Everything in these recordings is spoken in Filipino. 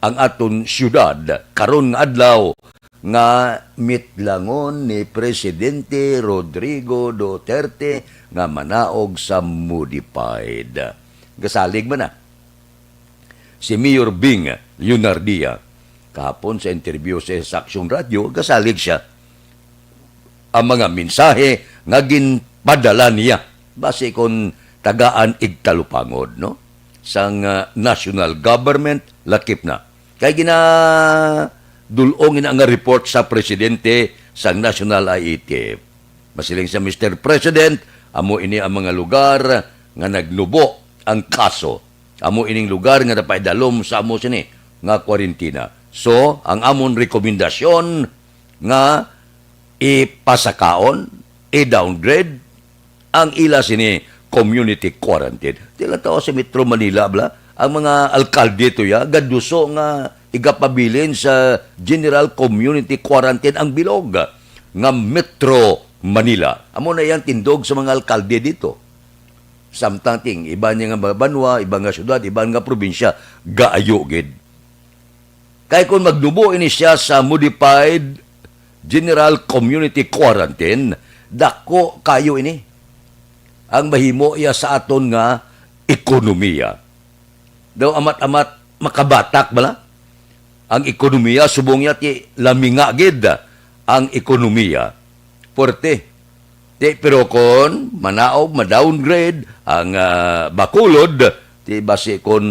ang aton syudad karon nga adlaw nga mitlangon ni Presidente Rodrigo Duterte nga manaog sa modified. Gasalig man na si Mayor Bing Leonardia kahapon sa interview sa Action Radio, gasalig siya ang mga mensahe nga ginpadala niya base kon tagaan igtalupangod, no? Sang national government lakip na. Kay dulong ina nga report sa presidente sang National IETF. Masiling sa Mr. President, amo ini ang mga lugar nga nagnubo ang kaso. Amo ining lugar nga napaidalom sa amo sini nga kwarentina. So, ang amon rekomendasyon nga ipasakaon, i-downgrade ang ila sini community quarantine. Tila tao sa Metro Manila, ang mga alkalde to ya, gaduso nga igapabilin sa General Community Quarantine ang bilog nga Metro Manila. Amo na yan tindog sa mga alkalde dito. Samtang iba niya nga banwa, iba nga syudad, iba nga probinsya, gaayugid. Kaya kung magdubo ini siya sa modified General Community Quarantine, dako kayo ini. Ang mahimo iya sa aton nga ekonomiya. Daw amat-amat makabatak bala? Ang ekonomiya, subong niya ti laminga gid ang ekonomiya. Porte. Pero kon manaog, ma-downgrade ang bakulod, ti base kon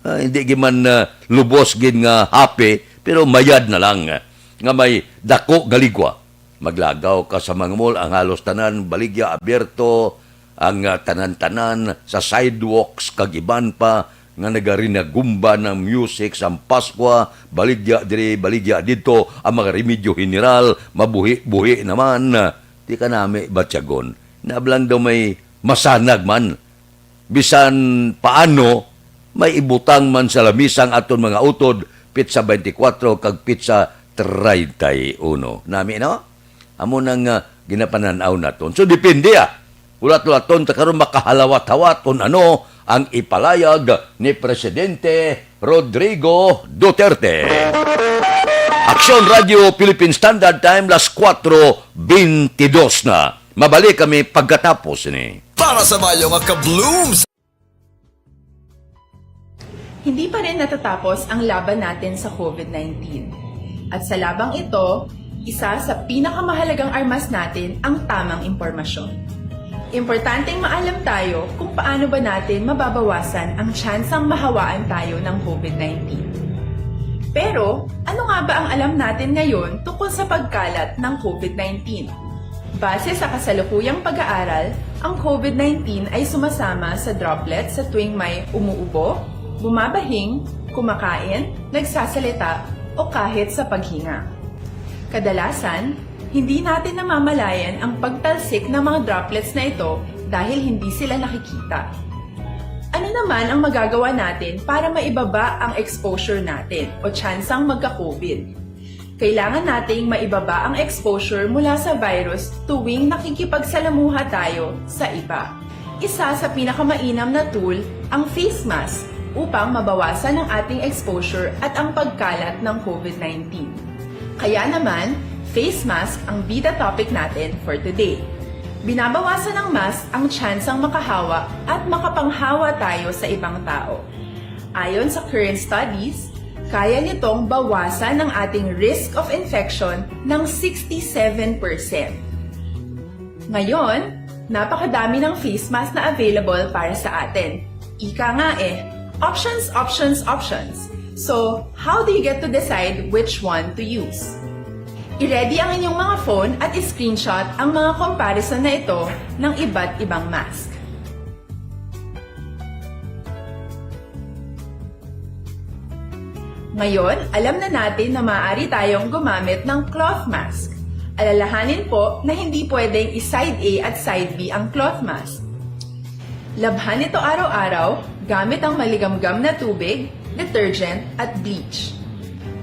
hindi giman lubos gid nga happy, pero mayad na lang nga may dako galigwa. Maglagaw ka sa mga mall, ang halos tanan, baligya, abierto, ang tanan-tanan sa sidewalks, kagiban pa, nga nagarinagumba ng music sa Paskwa, baligya diri, baligya dito, ang mga remedyo general, mabuhi-buhi naman. Di ka nami batyagon. Naablang daw may masanag man. Bisan paano, may ibutang man sa lamisang aton mga utod, pizza 24 kag pizza 31. Nami, no? Amo nang ginapananaw naton. So, depende Ulat-ulaton, karon makahalawat-hawat kung ano ang ipalayag ni Presidente Rodrigo Duterte. Action Radio Philippine Standard Time, las 4:22 na. Mabalik kami pagkatapos ni. Para sa mayo nga ka-blooms! Hindi pa rin natatapos ang laban natin sa COVID-19. At sa labang ito, isa sa pinakamahalagang armas natin ang tamang impormasyon. Importanteng maalam tayo kung paano ba natin mababawasan ang tsansang mahawaan tayo ng COVID-19. Pero, ano nga ba ang alam natin ngayon tungkol sa pagkalat ng COVID-19? Base sa kasalukuyang pag-aaral, ang COVID-19 ay sumasama sa droplets sa tuwing may umuubo, bumabahing, kumakain, nagsasalita, o kahit sa paghinga. Kadalasan, hindi natin namamalayan ang pagtalsik ng mga droplets na ito dahil hindi sila nakikita. Ano naman ang magagawa natin para maibaba ang exposure natin o tsansang magka-COVID? Kailangan nating maibaba ang exposure mula sa virus tuwing nakikipagsalamuha tayo sa iba. Isa sa pinakamainam na tool ang face mask upang mabawasan ang ating exposure at ang pagkalat ng COVID-19. Kaya naman, face mask ang bida topic natin for today. Binabawasan ng mask ang tsansang makahawa at makapanghawa tayo sa ibang tao. Ayon sa current studies, kaya nitong bawasan ang ating risk of infection ng 67%. Ngayon, napakadami ng face mask na available para sa atin. Ika nga options, options, options. So, how do you get to decide which one to use? I-ready ang inyong mga phone at i-screenshot ang mga comparison na ito ng iba't ibang mask. Ngayon, alam na natin na maaari tayong gumamit ng cloth mask. Alalahanin po na hindi pwedeng i-side A at side B ang cloth mask. Labhan ito araw-araw gamit ang maligamgam na tubig, detergent at bleach.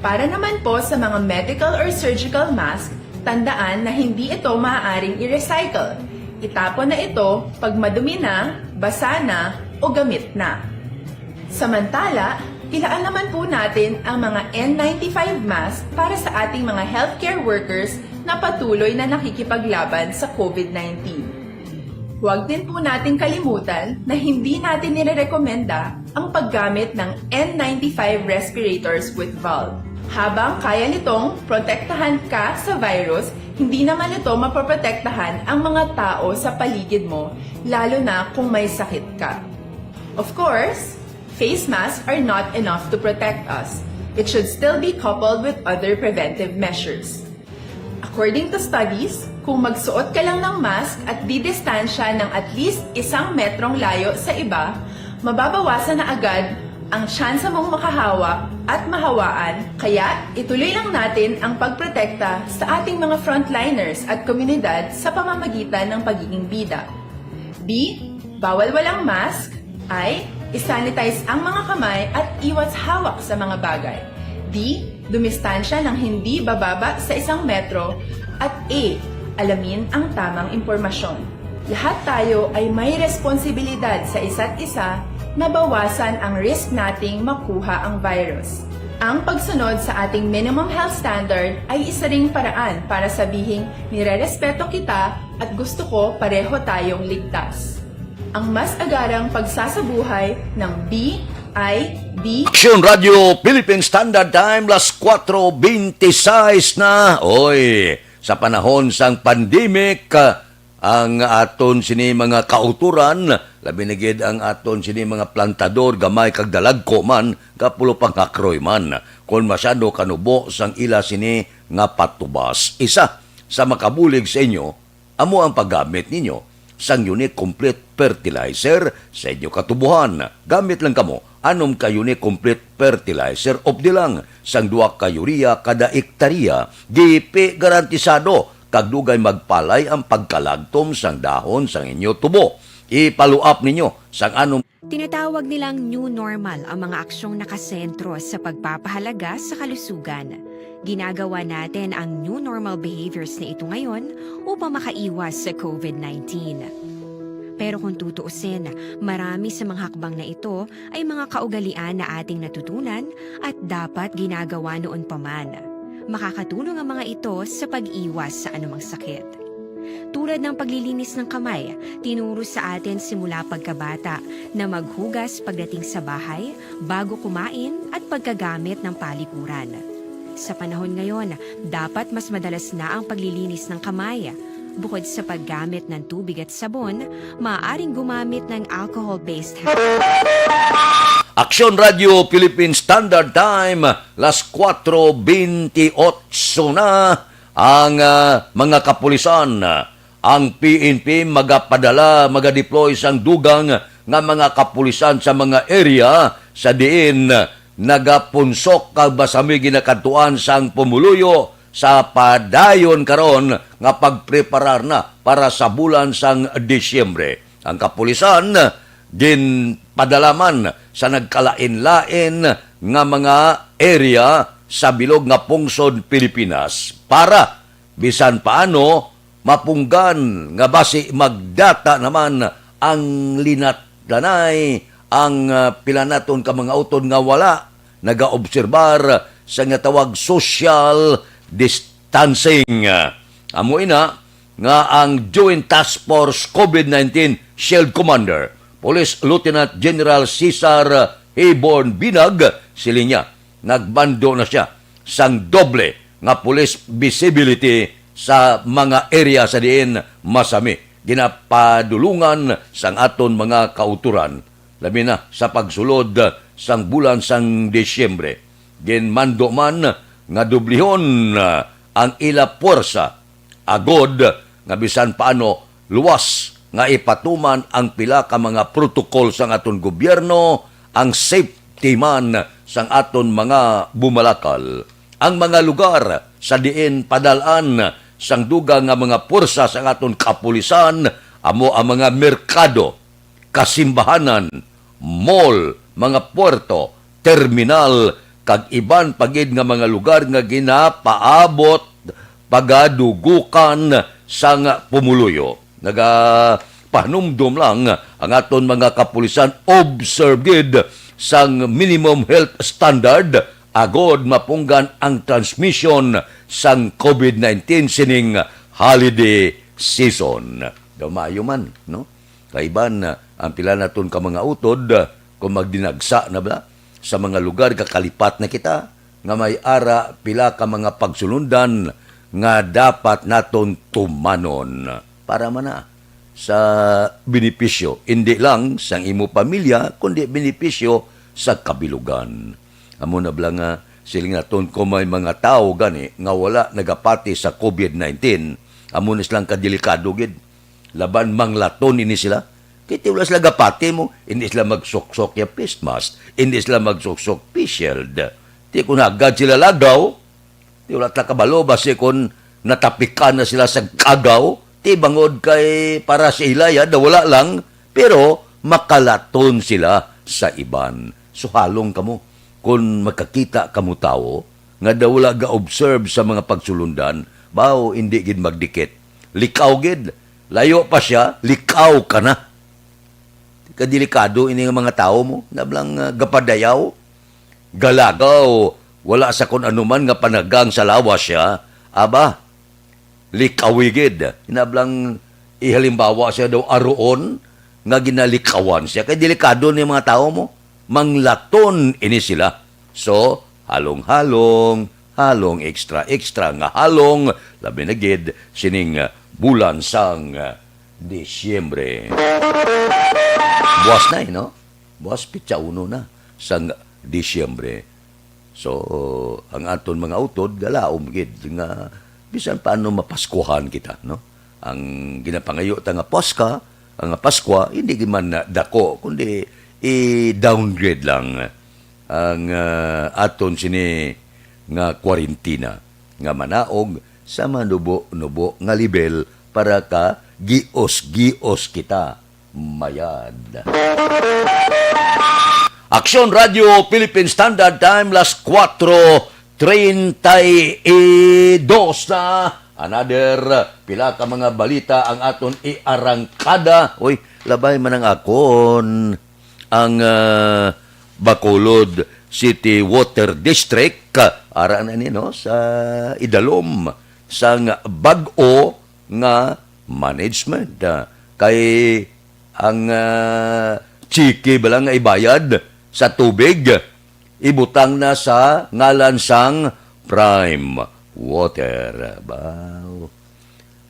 Para naman po sa mga medical or surgical mask, tandaan na hindi ito maaaring i-recycle. Itapon na ito pag madumi na, basa na, o gamit na. Samantala, Ilaan naman po natin ang mga N95 mask para sa ating mga healthcare workers na patuloy na nakikipaglaban sa COVID-19. Huwag din po natin kalimutan na hindi natin nirerekomenda ang paggamit ng N95 respirators with valve. Habang kaya nitong protektahan ka sa virus, hindi naman ito mapoprotektahan ang mga tao sa paligid mo, lalo na kung may sakit ka. Of course, face masks are not enough to protect us. It should still be coupled with other preventive measures. According to studies, kung magsuot ka lang ng mask at didistansya ng at least 1 metrong layo sa iba, mababawasan na agad ang tsansa mong makahawak at mahawaan, kaya ituloy lang natin ang pagprotekta sa ating mga frontliners at komunidad sa pamamagitan ng pagiging bida. B. Bawal walang mask. I. Isanitize ang mga kamay at iwas hawak sa mga bagay. D. Dumistansya ng hindi bababa sa 1 metro. At A. Alamin ang tamang impormasyon. Lahat tayo ay may responsibilidad sa isa't isa na bawasan ang risk nating makuha ang virus. Ang pagsunod sa ating minimum health standard ay isa ring paraan para sabihing nirerespeto kita at gusto ko pareho tayong ligtas. Ang mas agarang pagsasabuhay ng BID. Action Radio Philippine Standard Time, las 4:26 na. Oy, sa panahon sang pandemic, ang aton sini mga kauturan, labi na gid ang aton sini mga plantador, gamay kag dalagko man, kapulo pang kakroy man. Kung masyado kanubo sang ila sini nga patubas. Isa sa makabulig sa inyo, amo ang paggamit ninyo sang unique complete fertilizer sa inyo katubuhan. Gamit lang kamo anom ka unique complete fertilizer of the lang sang 2 ka urea kada ektarya. GP garantisado kag dugay magpalay ang pagkalagtom sang dahon sang inyo tubo. Ipaluap ninyo sang anom. Tinatawag nilang new normal ang mga aksyong nakasentro sa pagpapahalaga sa kalusugan. Ginagawa natin ang new normal behaviors na ito ngayon upang makaiwas sa COVID-19. Pero kung tutuusin, marami sa mga hakbang na ito ay mga kaugalian na ating natutunan at dapat ginagawa noon pa man. Makakatulong ang mga ito sa pag-iwas sa anumang sakit. Tulad ng paglilinis ng kamay, tinuro sa atin simula pagkabata na maghugas pagdating sa bahay, bago kumain at pagkagamit ng palikuran. Sa panahon ngayon, dapat mas madalas na ang paglilinis ng kamay. Bukod sa paggamit ng tubig at sabon, maaaring gumamit ng alcohol-based Action Radio Philippine Standard Time, las 4:28 na ang mga kapulisan. Ang PNP magapadala, magadeploy sang dugang nga mga kapulisan sa mga area sa diin nagapunsok kag basami ginakadtuan sang pumuluyo sa padayon karon nga pagpreparar na para sa bulan sang Disyembre. Ang kapulisan din padalaman sa nagkalain-lain nga mga area sa bilog nga pungsod Pilipinas para bisan paano mapunggan nga basi magdata naman ang linat-lanay ang pila naton ka mga utod nga wala nagaobserbar sa nga tawag social distancing. Amo ina nga ang Joint Task Force COVID-19 Shield Commander, Police Lieutenant General Cesar Hayborn Binag, silinya, nagbando na siya sang doble nga police visibility sa mga area sa diin masami. Ginapadulungan sang aton mga kauturan, labi na sa pagsulod sang bulan sang Disyembre. Ginmando man nga dublihon ang ila puwersa agod nga bisan paano luwas nga ipatuman ang pila ka mga protokol sang aton gobyerno, ang safety man sang aton mga bumalakal. Ang mga lugar sa diin padalaan sang dugang nga mga puwersa sang aton kapulisan, amo ang mga merkado, kasimbahanan, mall, mga puerto, terminal, kag iban pagid nga mga lugar nga ginapaabot pagadugukan sang pumuluyo. Nagapanumdum lang ang aton mga kapulisan observe gid sang minimum health standard agod mapunggan ang transmission sang COVID-19 sining holiday season. Gamayo man, no? Kaiban ang pila naton ka mga utod kung magdinagsa na ba sa mga lugar kakalipat na kita nga may ara pila ka mga pagsulundan nga dapat naton tumanon para mana sa benepisyo hindi lang sang imo pamilya kundi benepisyo sa kabilugan. Amo na bala nga siling naton ko may mga tao gani nga wala nagapati sa COVID-19 amo na silang kadelikado gid laban manglaton ini sila. Kiti wala sila gapati mo, hindi sila magsuksok ya face mask, hindi sila magsuksok face shield. Di kung agad sila lagaw, di wala ta kabalo, basi kung natapikan na sila sa kagaw, di bangod kay para sa ilaya, wala lang, pero makalaton sila sa iban. So halong kamo, kung makakita kamo tao, nga wala ga-observe sa mga pagsulundan, bao hindi gid magdikit. Likaw gid, layo pa siya, likaw ka na. Kadelikado ini nga mga tao mo, nablang gapadayaw, galagaw, wala sa kung anuman nga panagang sa lawas siya, aba, likawigid, nablang ihalimbawa siya daw aroon, nga ginalikawan siya, kaya delikado ni mga tao mo, manglaton ini sila. So, halong-halong, halong extra-extra, nga halong, labi na gid, sining bulan sang Disyembre. Buwas na no? Buwas pitsa uno na sang Disyembre. So, ang aton mga utod, galaom gid nga bisan paano mapaskuhan kita, no? Ang ginapangayo ta nga Paska, ang Paskwa, hindi man na dako, kundi i-downgrade lang ang aton sini nga kwarentina nga manaog sa manubo-nubo nga level para ka gios-gios kita mayad. Aksyon Radio Philippine Standard Time las 4:32 na. Another pila ka mga balita ang aton iarangkada. Uy, labay man ang akon ang Bacolod City Water District ara na ni no sa idalom sang bag-o nga management. Kay ang chiki balang nga ibayad sa tubig, ibutang na sa ngalan sang Prime Water. Baw.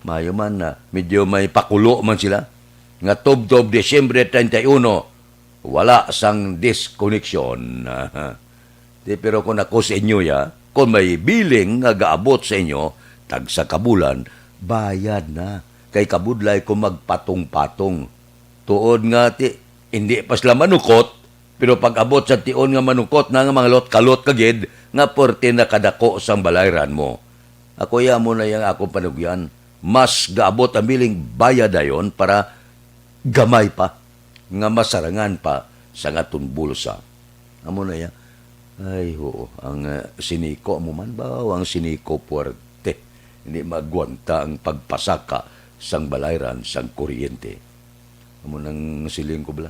Mayo man na, medyo may pakulo man sila. Nga tub-tub Disyembre 31, wala sang disconnection. Pero kung ako sa inyo ya, kung may billing nga gaabot sa inyo, tag sa kabulan, bayad na. Kay kabudlay kung magpatong-patong. Tuod nga hindi pa sila manukot, pero pag abot sa tion nga manukot na nga mga lot-kalot kagid, nga porte na kadako sang balayran mo. Ako ya mo na yung akong panugyan, mas gaabot ang biling bayad ayon para gamay pa, nga masarangan pa sa ngaton bulsa. Amo na yan. Ay ho, ang siniko mo man ba, ang siniko puwerte. Hindi magwanta ang pagpasaka sang balayran, sang kuryente. Amo nang siling ko bala.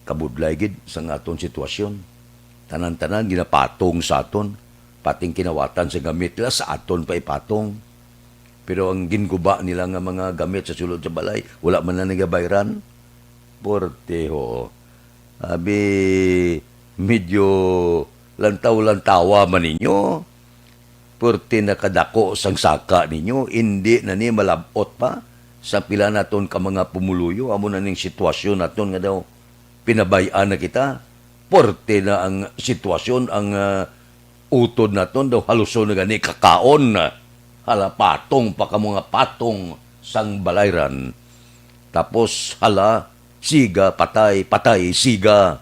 Kabudlay gid sa aton sitwasyon. Tanan-tanan ginapatong sa aton. Pating kinawatan sa gamit nila sa aton pa ipatong. Pero ang ginguba nila nga mga gamit sa sulod sa balay, wala man na nagabayran. Porteho. Abi, medyo lantaw-lantawa man ninyo. Porte na kadako sang saka ninyo, hindi na ni malabot pa sa pila naton ka mga pumuluyo. Amo na ning sitwasyon naton nga daw pinabayaan na kita. Porte na ang sitwasyon, ang utod naton daw haluson na gani kakaon na. Hala, patong pa ka mga patong sang balayran. Tapos, hala, siga, patay, patay, siga.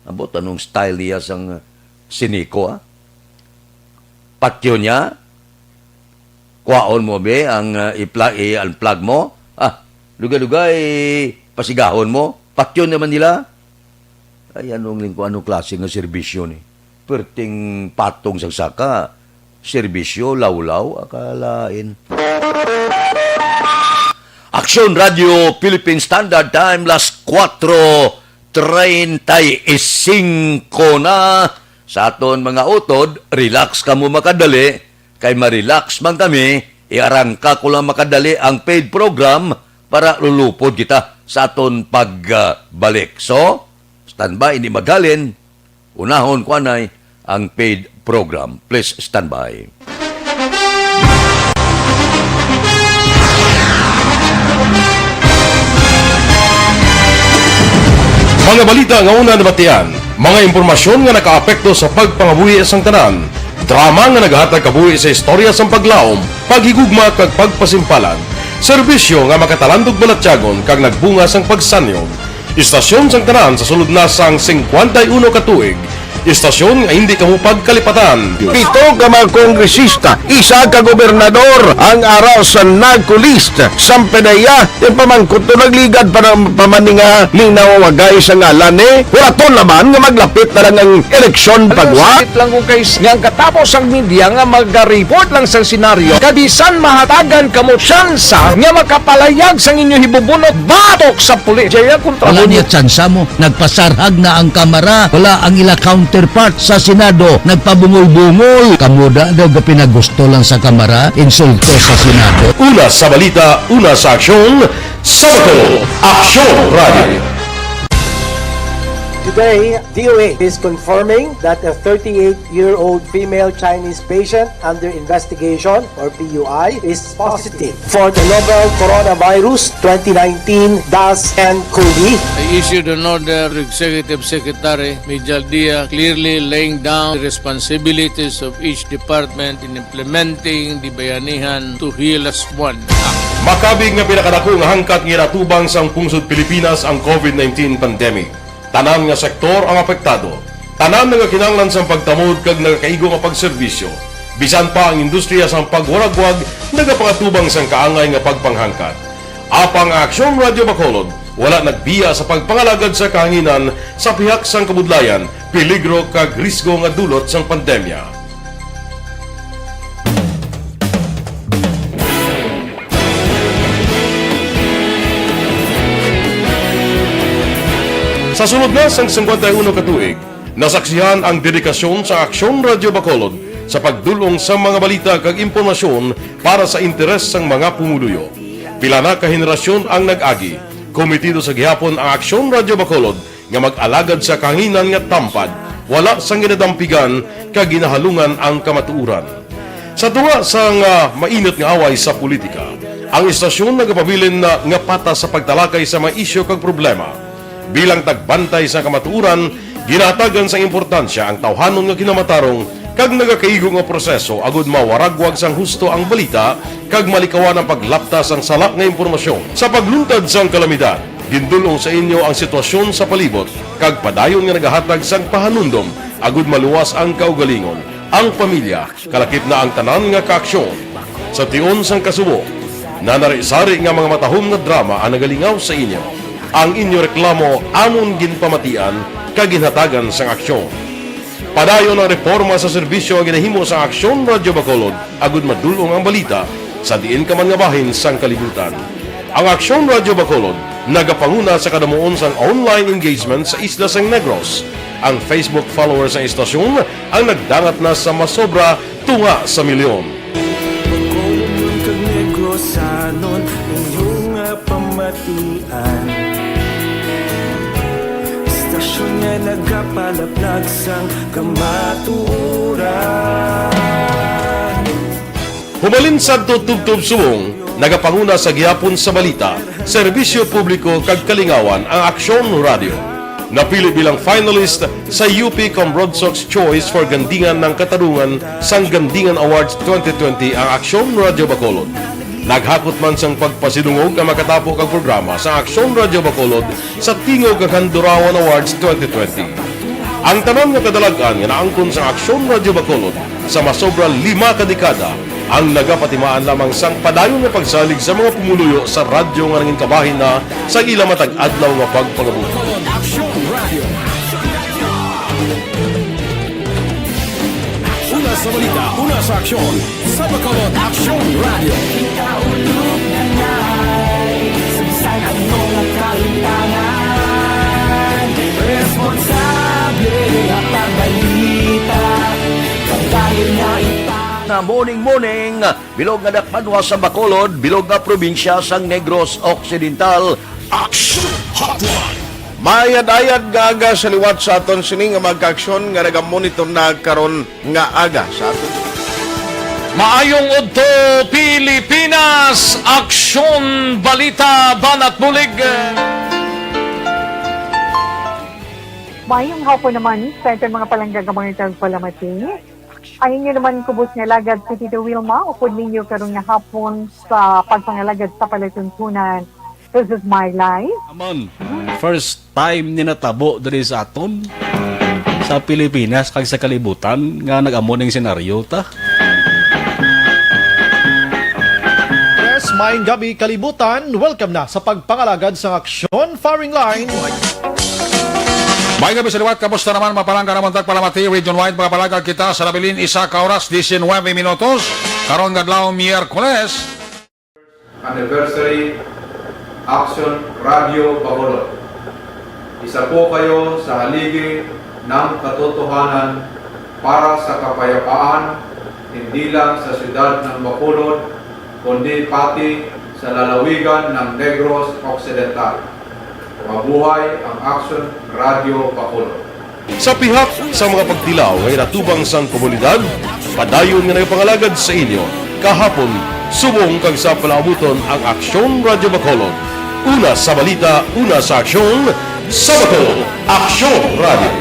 Abot, anong style niya sang siniko, patyo niya, kuwaon mo be, ang i-unplug mo, lugay-lugay, pasigahon mo, patyo naman nila. Ay, anong klase ng serbisyo ni? Perting patong sagsaka, serbisyo, lawlaw, akalain. Aksyon Radio Philippine Standard Time, las 4:33 35 na sa aton mga utod. Relax ka mo makadali, kay ma-relax man kami, iarangka ko lang makadali ang paid program para lulupod kita sa aton pagbalik. So, standby, hindi magalin. Unahon ko anay ang paid program. Please standby. Mga balita nga una nabatian, mga impormasyon nga nakaapekto sa pagpangabuhi sang tanan, drama nga naghatag kabuhi sa istorya sang paglaom, paghigugma kag pagpasimpalan, serbisyo nga makatalandog balatyagon kag nagbunga sang pagsanyog, istasyon sang tanan sa sulod na sang 51 ka tuig, istasyon nga hindi kamupag kalipatan. Pito ka mga kongresista, isa ka gobernador ang araw sa nagkulist sa pedaya yung pamangkot to nagligad para pamaninga linawagay sa ngalan wala naman nga maglapit na lang ang eleksyon pagwa. Sakit lang kung guys nga katapos ang media nga mag-report lang sa senaryo kabisan mahatagan kamo tsansa nga makapalayag sa inyo hibubunot batok sa pulis. Jaya kontra Wala niya tsansa mo. Nagpasarhag na ang kamara. Wala ang ila counterpart sa Senado. Nagpabungol-bungol. Kamuda daw ga pinagusto lang sa kamara. Insulto sa Senado. Una sa balita, una sa aksyon, Sabado, Aksyon Radio. Today, DOA is confirming that a 38-year-old female Chinese patient under investigation, or PUI, is positive for the novel coronavirus 2019-nCoV. I issued an order to Executive Secretary Mijal Dia clearly laying down the responsibilities of each department in implementing the Bayanihan to Heal as One Act. Makabig nga pinakadako nga hangkat nga natubang sang pungsod Pilipinas ang COVID-19 pandemic. Tanan nga sektor ang apektado. Tanan nga kinahanglan sang pagtamod kag nagakaigo nga pagserbisyo. Bisan pa ang industriya sang pagwaragwag nagapangatubang sang kaangay nga pagpanghangkat. Apang Aksyon Radio Bacolod wala nagbiya sa pagpangalagad sa kahanginan sa pihak sang kabudlayan, peligro kag risgo nga dulot sang pandemya. Sa sunod na sang 51 katuig, nasaksihan ang dedikasyon sa Aksyon Radio Bacolod sa pagdulong sa mga balita kag impormasyon para sa interes sang mga pumuluyo. Pila na ka henerasyon ang nag-agi, komitido sa gihapon ang Aksyon Radio Bacolod nga mag-alagad sa kahanginan nga tampad, wala sang ginadampigan kag ginahalungan ang kamatuuran. Sa tunga sang mainit nga away sa politika, ang istasyon nagapabilin na nga patas sa pagtalakay sa mga isyu kag problema. Bilang tagbantay sa kamatuuran, ginatagan sa importansya ang tawhanon nga kinamatarong kag nagakaigo nga proseso agud mawaragwag sang husto ang balita kag malikawan ang paglaptas ang salak nga impormasyon. Sa pagluntad sang kalamidad, gindulong sa inyo ang sitwasyon sa palibot kag padayon nga nagahatag sang pahanundom agud maluwas ang kaugalingon. Ang pamilya, kalakip na ang tanan nga kaaksyon. Sa tion sang kasubo, nanari-sari nga mga matahom nga drama ang nagalingaw sa inyo. Ang inyo reklamo amon ginpamatian kaginhatagan sang aksyon. Padayon ang reforma sa serbisyo ang ginahimo sa Aksyon Radio Bacolod agud madulong ang balita sa diin ka man nga bahin sang kalibutan. Ang Aksyon Radio Bacolod nagapanguna sa kadamuon sang online engagement sa Isla Sang Negros. Ang Facebook followers sa istasyon ang nagdangat na sa masobra tunga sa milyon. Nga nagapalaplag sang kamatuuran. Humalin sa tutubtub subong, nagapanguna sa gihapon sa balita, serbisyo publiko kag kalingawan ang Aksyon Radio. Napili bilang finalist sa UP Comrade Sox Choice for Gandingan ng Katarungan sang Gandingan Awards 2020 ang Aksyon Radio Bacolod. Naghakot man sang pagpasidungog ang makatapo kag programa sa Aksyon Radio Bacolod sa Tingog kag Handurawan Awards 2020. Ang tanan nga kadalagan nga naangkon sa Aksyon Radio Bacolod sa masobra 5 ka dekada ang nagapatimaan lamang sang padayon nga pagsalig sa mga pumuluyo sa radyo nga nangin kabahin na sa ila matag adlaw nga pagpangabuhi. Una sa balita, una sa aksyon, sa Bacolod Aksyon Radio. Ikaulog na na'y, sabisan ang mga kalintangan. nga morning, bilog nga dakpanwa sa Bacolod, bilog nga probinsya sang Negros Occidental. Action Hotline. Mayad-ayad nga aga sa liwat sa aton sini nga magka-aksyon nga nagamonitor na karon nga aga sa aton. Maayong udto Pilipinas, aksyon, balita, banat bulig. Mayong hapon naman sa ito mga palangga mga tagpalamati. Ay inyo naman kubos nga lagad sa Tito Wilma, upod ninyo karong nga hapon sa pagpangalagad sa palatuntunan. This is my life. Amon, first time ni natabo diri sa aton sa Pilipinas kag sa kalibutan nga nag-amon ng senaryo ta. Yes, maayong gabi kalibutan. Welcome na sa pagpangalagad sa aksyon firing line. May gabi sa liwat, kamusta naman mapalangga naman tagpalamati, region-wide mga palagag kita sa labilin, isa ka oras, 19 minutos, karon gadlaw Miyerkules. Anniversary Action Radio Bacolod. Isa po kayo sa haligi ng katotohanan para sa kapayapaan, hindi lang sa siyudad ng Bacolod, kundi pati sa lalawigan ng Negros Occidental. Mabuhay ang Action Radio Bacolod. Sa pihak sa mga pagtilaw ay natubang sang komunidad, padayon nga nagpangalagad sa inyo. Kahapon, subong kag sa palaabuton ang Aksyon Radio Bacolod. Una sa balita, una sa aksyon, sa Bacolod, Aksyon Radio.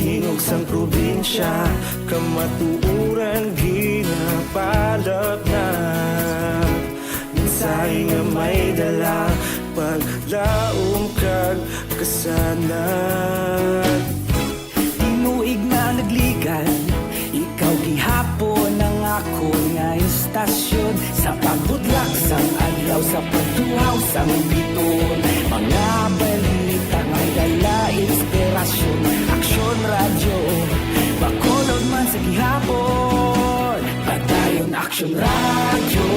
Tingog sang probinsya, kamatuuran ginapalap na. Minsay nga may dala, paglaom kag kasanan. Tinuig na nagligan, ikaw gihapon ang ako nga istasyon. Sa pagbudlak sang adlaw, sa pagtuhaw sang biton. Mga balita may dala inspirasyon. Aksyon Radio, Bacolod man sa gihapon. Padayon Aksyon Radio,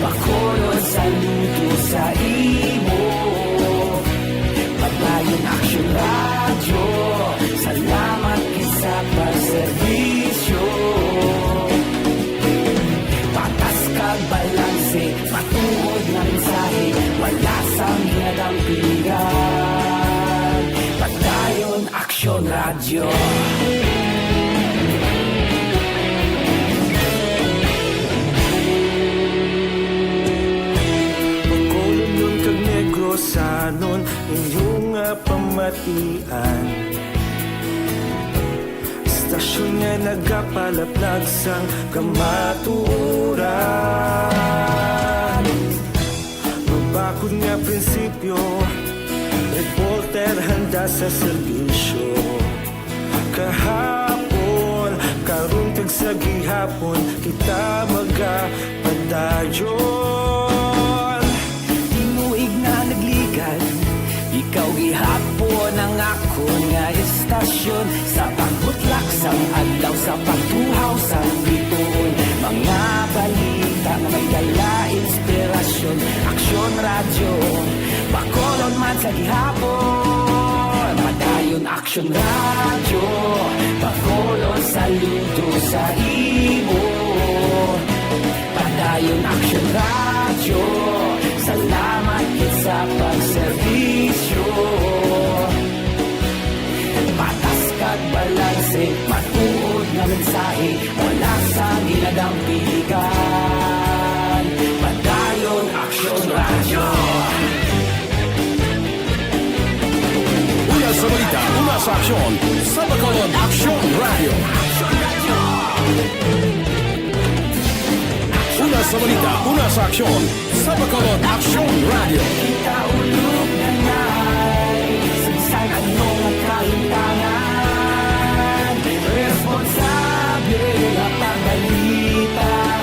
Bacolod saludo sa imo. Padayon Aksyon Radio, salamat sa pagserbisyo. Patas kag balanse, matuod na mensahe, wala sang hinadampigan. Padayon Aksyon Radio. Bacolod nun kag Negros anon inyong pamatian. Istasyon nga nagapalaplag sang kamaturan. Mabakod nga prinsipyo, reporter handa sa serbisyo. Kahapon, karong kag sa gihapon, kita magapadayon. Tinuig na nagligan, ikaw gihapon ang ako nga istasyon. Sa pagbutlak sang adlaw, sa pagtuhaw sang biton. Mga balita na may dala inspirasyon. Aksyon Radio, Bacolod man sa gihapon. Padayon Aksyon Radio, Bacolod saludo sa imo. Padayon Aksyon Radio, salamat sa pagserbisyo. Patas kag balanse, matuod na mensahe, wala sa ginadampigan. Padayon Aksyon Radio. sa aksyon sa Bacolod Action Radio. Una sa balita, una sa aksyon sa Bacolod Action Radio. Kaulog na na'y sagsag anong kaintangan. Responsable na pagbalita,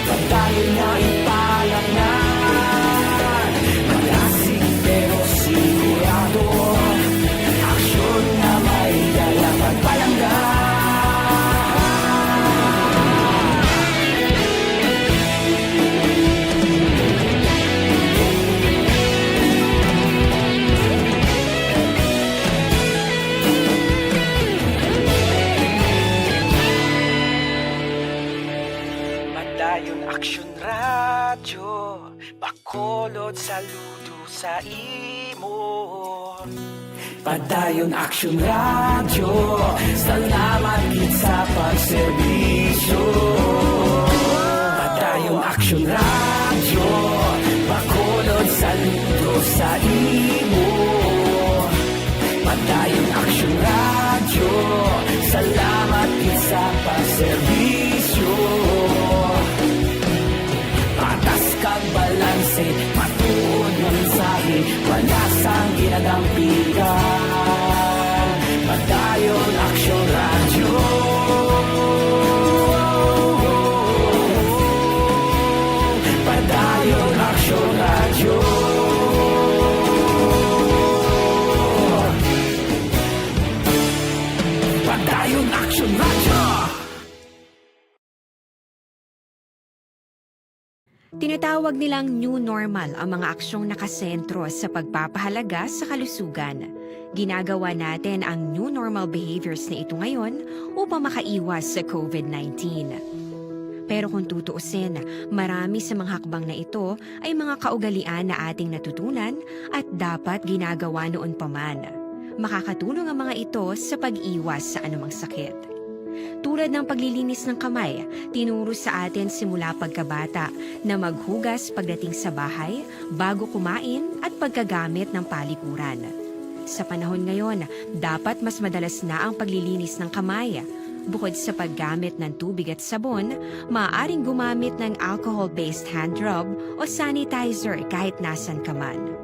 pagdahil na ipalaknan. Malasig pero sigurado, aksyon na may dalang pagpalanggan. Madayon Aksyon Radyo, Bacolod saludo sa imo. Padayon Action Radio, salamat gid sa pagserbisyo. Padayon Action Radio, Bacolod saludo sa imo. Padayon Action Radio, salamat gid sa pagserbisyo. Patas kag balanse, matuod nga mensahe, wala sang ginadampigan. Padayon Action Radio. Padayon Action Radio. Padayon Action Radio. Tinatawag nilang new normal ang mga aksyong nakasentro sa pagpapahalaga sa kalusugan. Ginagawa natin ang new normal behaviors na ito ngayon upang makaiwas sa COVID-19. Pero kung tutuusin, marami sa mga hakbang na ito ay mga kaugalian na ating natutunan at dapat ginagawa noon pa man. Makakatulong ang mga ito sa pag-iwas sa anumang sakit. Tulad ng paglilinis ng kamay, tinuro sa atin simula pagkabata na maghugas pagdating sa bahay, bago kumain at pagkagamit ng palikuran. Sa panahon ngayon, dapat mas madalas na ang paglilinis ng kamay. Bukod sa paggamit ng tubig at sabon, maaaring gumamit ng alcohol-based hand rub o sanitizer kahit nasan ka man.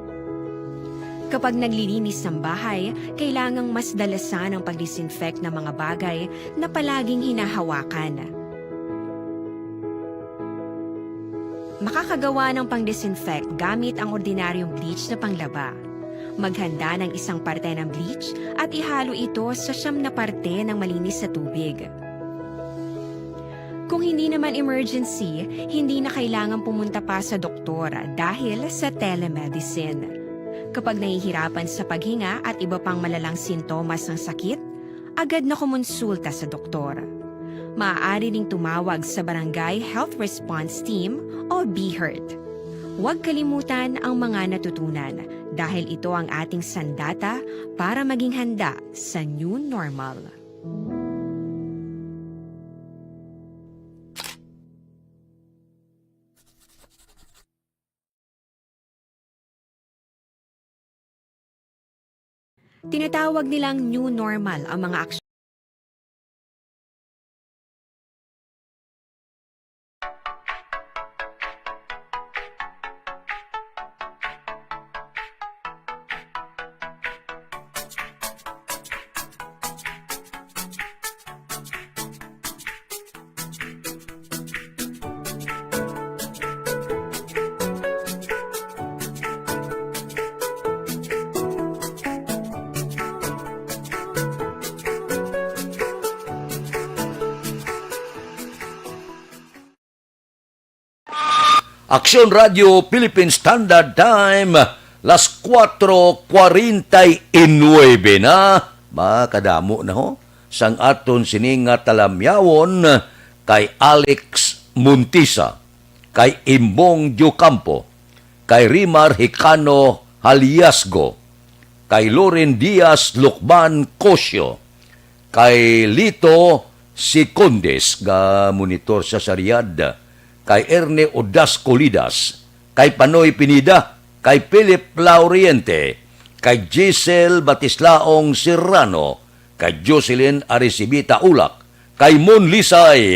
Kapag naglilinis ng bahay, kailangang mas dalasan ang pag-disinfect ng mga bagay na palaging hinahawakan. Makakagawa ng pang-disinfect gamit ang ordinaryong bleach na panglaba. Maghanda ng isang parte ng bleach at ihalo ito sa 9 na parte ng malinis na tubig. Kung hindi naman emergency, hindi na kailangan pumunta pa sa doktor dahil sa telemedicine. Kapag nahihirapan sa paghinga at iba pang malalang sintomas ng sakit, agad na kumonsulta sa doktor. Maaari ding tumawag sa Barangay Health Response Team o BHERT. Huwag kalimutan ang mga natutunan dahil ito ang ating sandata para maging handa sa new normal. Tinatawag nilang new normal ang mga aksyon. Aksyon Radio Philippine Standard Time, las 4:49 na. Makadamo na ho. Sang aton sininga talamyawon kay Alex Muntisa, kay Imbong Diocampo, kay Rimar Hicano Haliasgo, kay Loren Diaz Lucban Cosio, kay Lito Sicondes, ga monitor sa Riyadh, kay Erne Odas Colidas, kay Panoy Pinida, kay Philip Lauriente, kay Giselle Batislaong Serrano, kay Jocelyn Arisibita Ulak, kay Mon Lisay,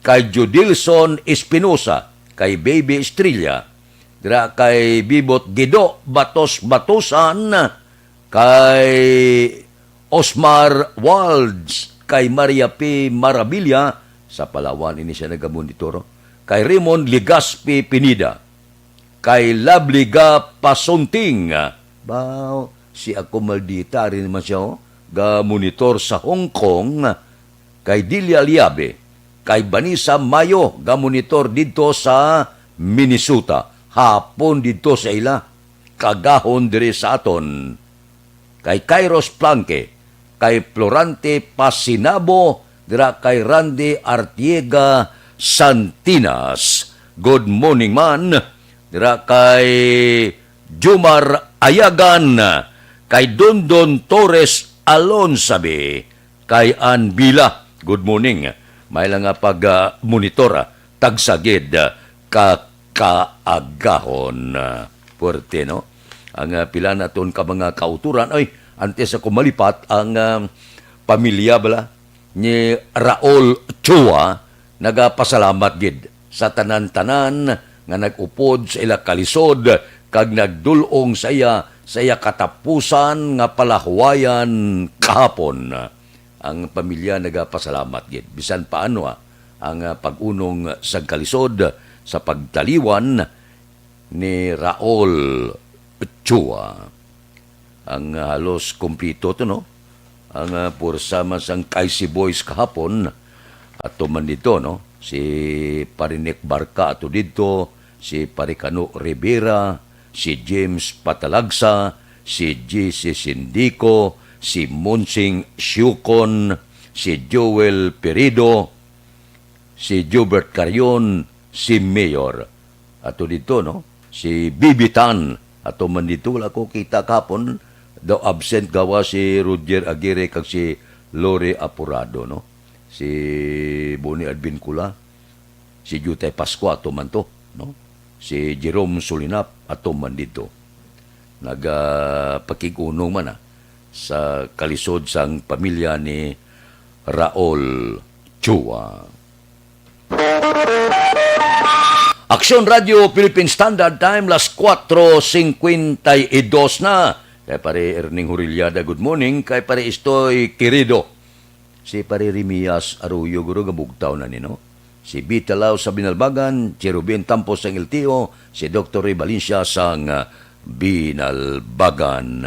kay Judilson Espinosa, kay Baby Estrella, dira kay Bibot Gido Batos Batosan, kay Osmar Walds, kay Maria P. Marabilia, sa Palawan ini siya nagamonitor, kay Raymond Ligaspi Pinida, kay Labliga Pasunting, bao, si ako maldita rin naman siya, ga monitor sa Hong Kong, kay Dilia Liabe, kay Vanessa Mayo, ga monitor dito sa Minnesota, hapon dito sa ila, kagahon dire sa aton, kay Kairos Planque, kay Florante Pasinabo, dira kay Randy Artiega Santinas, good morning man, dira kay Jumar Ayagan, kay Dondon Torres Alonsabe, kay Ann Bila, good morning. May lang nga pag-monitor, tagsagid, kaagahon. Puerte, no? Ang pila naton ka mga kauturan, ay, antes ako malipat, ang pamilya bala ni Raul Chua, nagapasalamat gid sa tanan-tanan nga nag-upod sa ila kalisod, kag nagdulong sa iya katapusan nga palahuwayan kahapon. Ang pamilya nagapasalamat gid. Bisan paano ang pag-unong sa kalisod sa pagtaliwan ni Raul Chua. Ang halos kumpleto to, no? Ang pursa masang Kaisi Boys kahapon ato man dito, no? Si Parinek Barca ato dito, si Paricano Rivera, si James Patalagsa, si J.C. Sindico, si Monsing Siukon, si Joel Perido, si Jobert Carion, si Mayor. Ato dito, no? Si Bibitan, ato man dito, wala ko kita kapon, daw absent gawa si Roger Aguirre kag si Lore Apurado, no? Si Boni Advincula, si Jutay Pascua, ato man to, no? Si Jerome Solinap, ato man dito. Nagpakikunong man sa kalisod sang pamilya ni Raul Chua. Aksyon Radio Philippine Standard Time, las 4:52 na. Kay pare Erning Huriliada, good morning. Kay pare Istoy Querido. Si pare Rimias Arroyo, guro gabugtaw na nino. Si Bita Lau sa Binalbagan, si Ruben Tampos sang LTO, si Dr. Ray Valencia sang Binalbagan.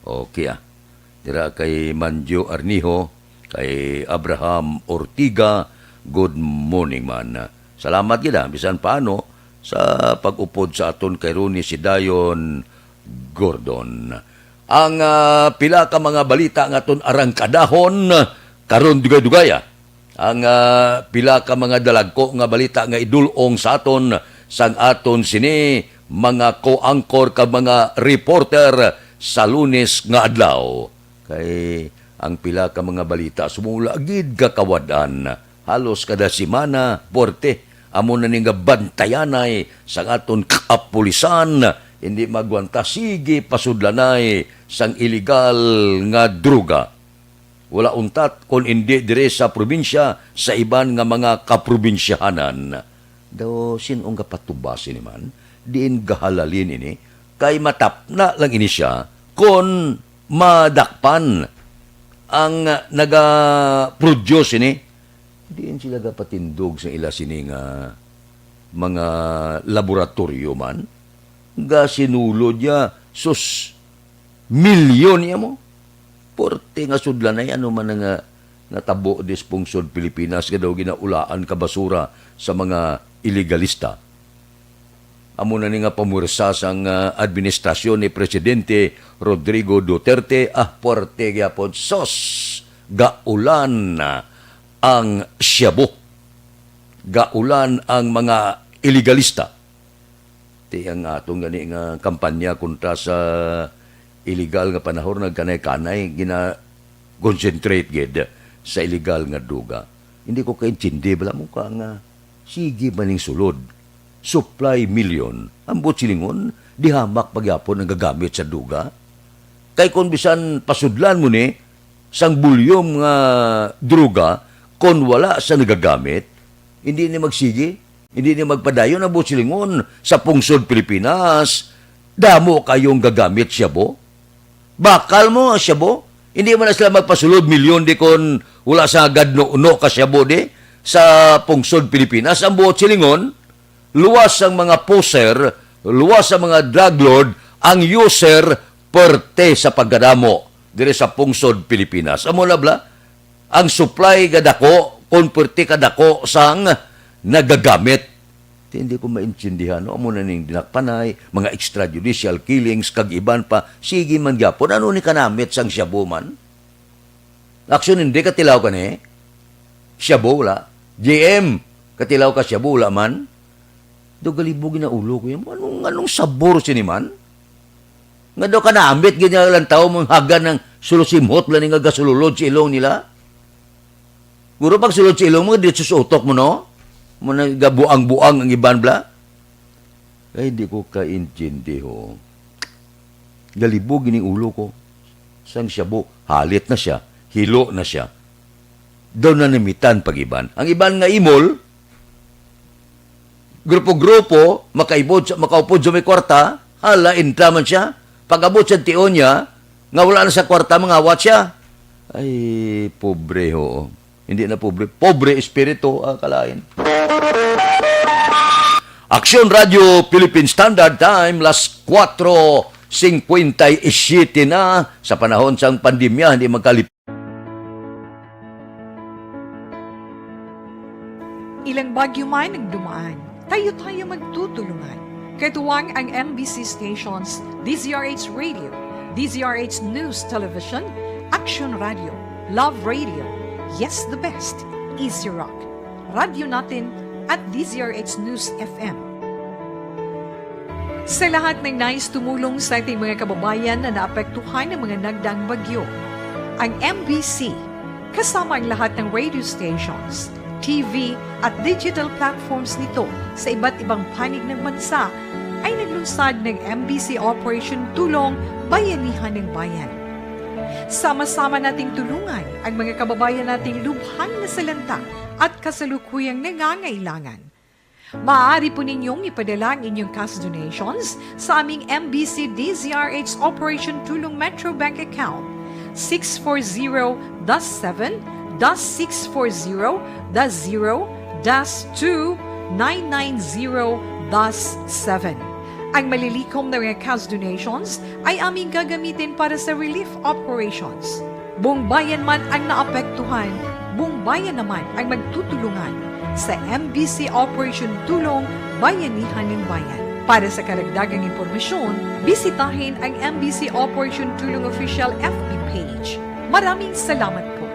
Okay Dira kay Manjo Arnijo, kay Abraham Ortiga, good morning man. Salamat gid bisan paano sa pag-upod sa aton kay Ronnie Sidayon Gordon. Ang pila ka mga balita nga aton arangkadahon karon dugay-dugaya. Ang pila ka mga dalagko nga balita nga idulong sa aton sang aton sini mga co-anchor ka mga reporter sa Lunes nga adlaw. Kay ang pila ka mga balita sumula gid kakawadan halos kada semana porte amo na ning bantayanay sang aton kapulisan hindi magwanta sige pasudlanay sang illegal nga droga. Wala untat kung hindi dire sa probinsya sa iban nga mga kaprobinsyahanan. Daw sinong kapatubasin man, diin gahalalin ini, kay matapna lang ini siya kung madakpan ang naga-produce ini, diin sila gapatindog sa ila sini nga mga laboratorio man, ga sinulod ya, sus, milyon niya mo. Porte nga sudlanay, ano man nga natabo dispungsyon Pilipinas, ka daw ginaulaan ka basura sa mga illegalista. Amo na ni nga pamursa sang administrasyon ni Presidente Rodrigo Duterte, porte gyapon sos, gaulan ang siyabo. Gaulan ang mga illegalista. Ti ang atong gani nga kampanya kontra sa illegal nga panahon nagkanay-kanay gina-concentrate gid sa illegal nga duga. Hindi ko kaintindi bala mo ka nga sige maning sulod. Supply million. Ambot silingon, dihamak pagyapon ang gagamit sa duga. Kay kung bisan pasudlan mo ni, sang bulyong nga druga kon wala sa nagagamit, hindi ni magsigi, hindi ni magpadayon ang silingon sa pungsod Pilipinas. Damo kayong gagamit shabu. Bakal mo shabu. Hindi man na sila magpasulod milyon di kon wala sa gadno-uno ka shabu di sa pungsod Pilipinas. Ang buot silingon, luwas ang mga poser, luwas ang mga drug lord, ang user perte sa paggadamo dire sa pungsod Pilipinas. Amo na bla, ang supply kadako, konperte kadako sang nagagamit. Hindi ko maintindihan. Amo na ning dinakpanay, mga extrajudicial killings, kag iban pa, sige man gyapon. Ano ni kanamit sang shabu man? Aksyon hindi katilaw ka ni? Shabu wala. GM, katilaw ka shabu wala man? Dogalibugin na ulo ko yan. Anong sabor siniman? Nga daw ka naambit, ganyan lang tao mong hagan ng sulusimhot lang nga gasululod sa ilong nila. Guro pag sulod sa ilong mo, dito sa utok mo, no? Muna gabuang-buang ang iban bla. Ay, di ko kaintindi, ho. Galibugin yung ulo ko. Sang shabu, halit na siya, hilo na siya. Daw na namitan pag-iban. Ang iban nga imol, grupo-grupo, makaupod sa may kwarta, hala, intraman siya. Pag-abot sa tiyon niya, nga wala na sa kwarta, mangawat siya. Ay, pobre ho. Hindi na pobre. Pobre espiritu, kalain. Aksyon Radio Philippine Standard Time, las 4:57 na sa panahon sang pandemya, hindi magkalip. Ilang bagyo man ang dumaan, tayo-tayo magtutulungan. Katuwang ang MBC stations, DZRH Radio, DZRH News Television, Action Radio, Love Radio, Yes the Best, Easy Rock, Radio Natin at DZRH News FM. Sa lahat ng nais tumulong sa ating mga kababayan na naapektuhan ng mga nagdaang bagyo, ang MBC, kasama ang lahat ng radio stations, TV at digital platforms nito sa iba't ibang panig ng bansa ay naglunsad ng MBC Operation Tulong Bayanihan ng Bayan. Sama-sama nating tulungan ang mga kababayan nating lubhang nasalanta at kasalukuyang nangangailangan. Maaari po ninyong ipadala ang inyong cash donations sa aming MBC DZRH Operation Tulong Metro Bank account 640-7-0-0-2-990-7. Ang malilikom na mga cash donations ay aming gagamitin para sa relief operations. Buong bayan man ang naapektuhan, buong bayan naman ang magtutulungan sa MBC Operation Tulong Bayanihan ng Bayan. Para sa karagdagang impormasyon, bisitahin ang MBC Operation Tulong Official FB page. Maraming salamat po.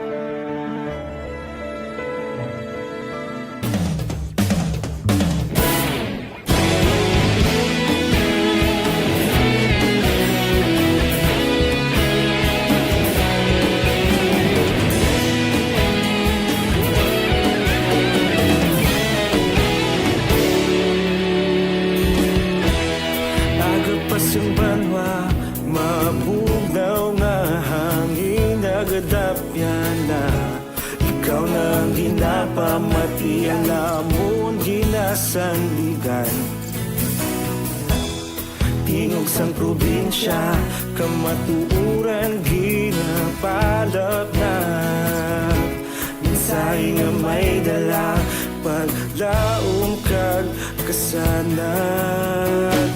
Pamati ang namon ginasandigan Tingog sang probinsya kamatuuran ginapalap na Minsay nga may dala paglaom kag kasanan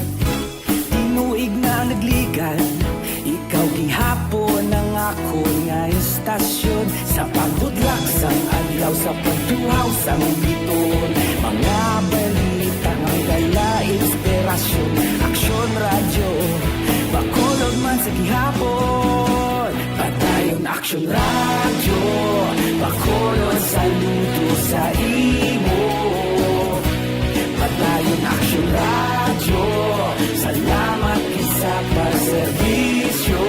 Tinuig na nagligan ikaw gihapon ang ako nga istasyon Sa paghudlak sang adlaw sa pagtuhaw sang biton Mga balita ang gala inspirasyon Aksyon radyo, bakolod man sa gihapon Padayon Aksyon radyo, bakolod saludo sa imo Padayon Aksyon radyo, salamat isa pagserbisyo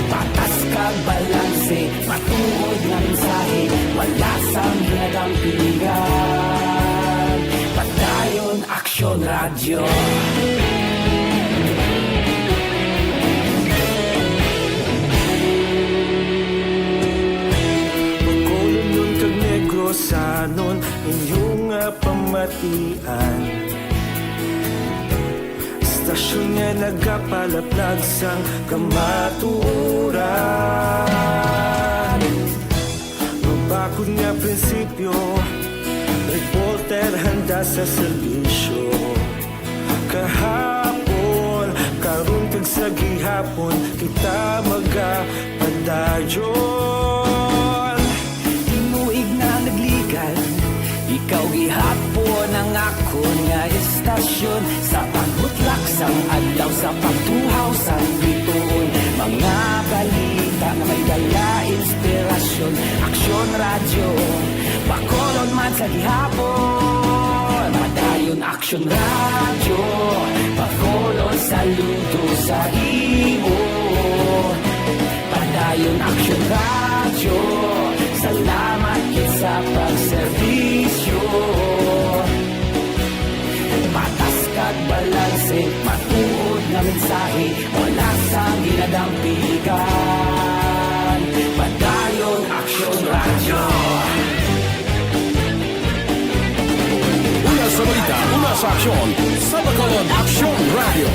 Patas kag balanse, matuod nga mensahe Wala sang hinagang pilihan Padayon Aksyon Radio pamatian. Istasyon niya nagapalaplag sang kamatuuran. Mabakod nga prinsipyo, reporter handa sa serbisyo. Kahapon, karun kag sa gihapon, kita magapadayon. Tinuig na nagligal, ikaw gihapon ang ako nga istasyon. Sa pagbutlak sang adlaw, sa pagtuhaw sang bituon. Mga balita na may dala inspirasyon. Aksyon radyo, Bacolod man sa gihapon. Madayon Aksyon radyo, Bacolod saludo sa imo. Padayon Aksyon radyo, salamat kit sa pagserbisyo. Patas kag balanse, matuod na mensahe, wala sang ginadampigan. Padayon Aksyon radyo. Una sa balita, una sa aksyon, sa Bacolod Aksyon Radio.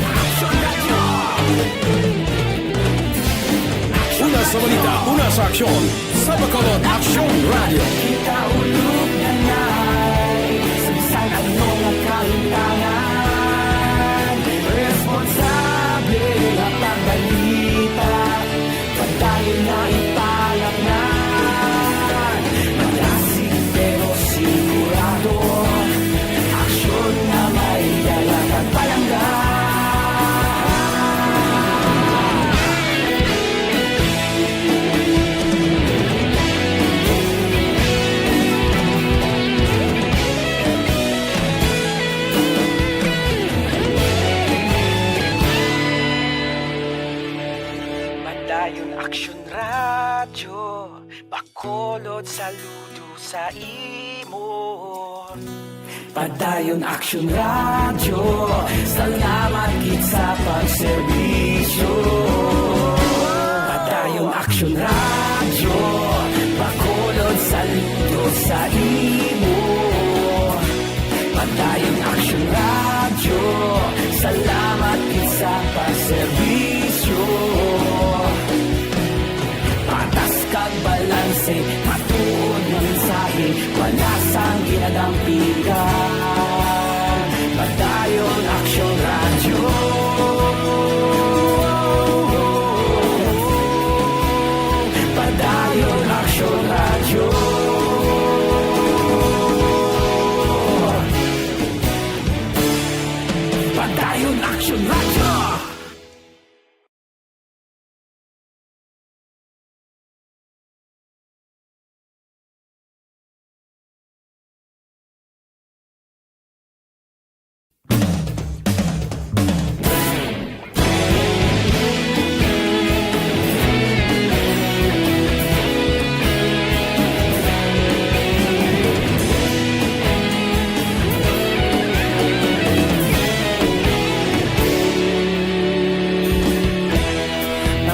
Una sa balita, una sa aksyon, sa Bacolod Aksyon Radio. Kita ulog na na'y sabisan ano nga kahintangan. Responsable ang pagbalita, padayon na ipalaknan. Malasig pero sigurado, aksyon na may dalagang palanggan. Madayon Aksyon radyo, Bacolod saludo sa imo. Padayon Aksyon radyo, salamat kit sa pagserbisyo. Padayon Aksyon radyo, Bacolod saludo sa imo. Padayon Aksyon radyo, salamat kit sa pagserbisyo. Patas kag balanse, matuod na mensahe, wala sang ginadampigan. Padayon Aksyon radyo. Padayon Aksyon radyo. Padayon Aksyon radyo.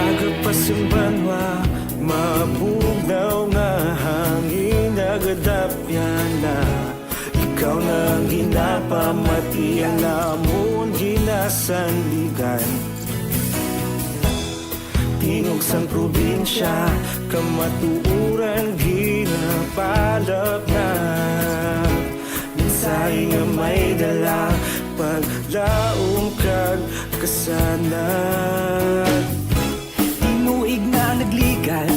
Agapasumbanwa, mabugnaw nga hangin nagadapyan na. Ikaw na ang ginapamatian namon ginasandigan. Tingog sang probinsya, kamatuuran ginapalap na. Mensahe nga may dala, paglaong kag kasanat. Tinuig na nagligan,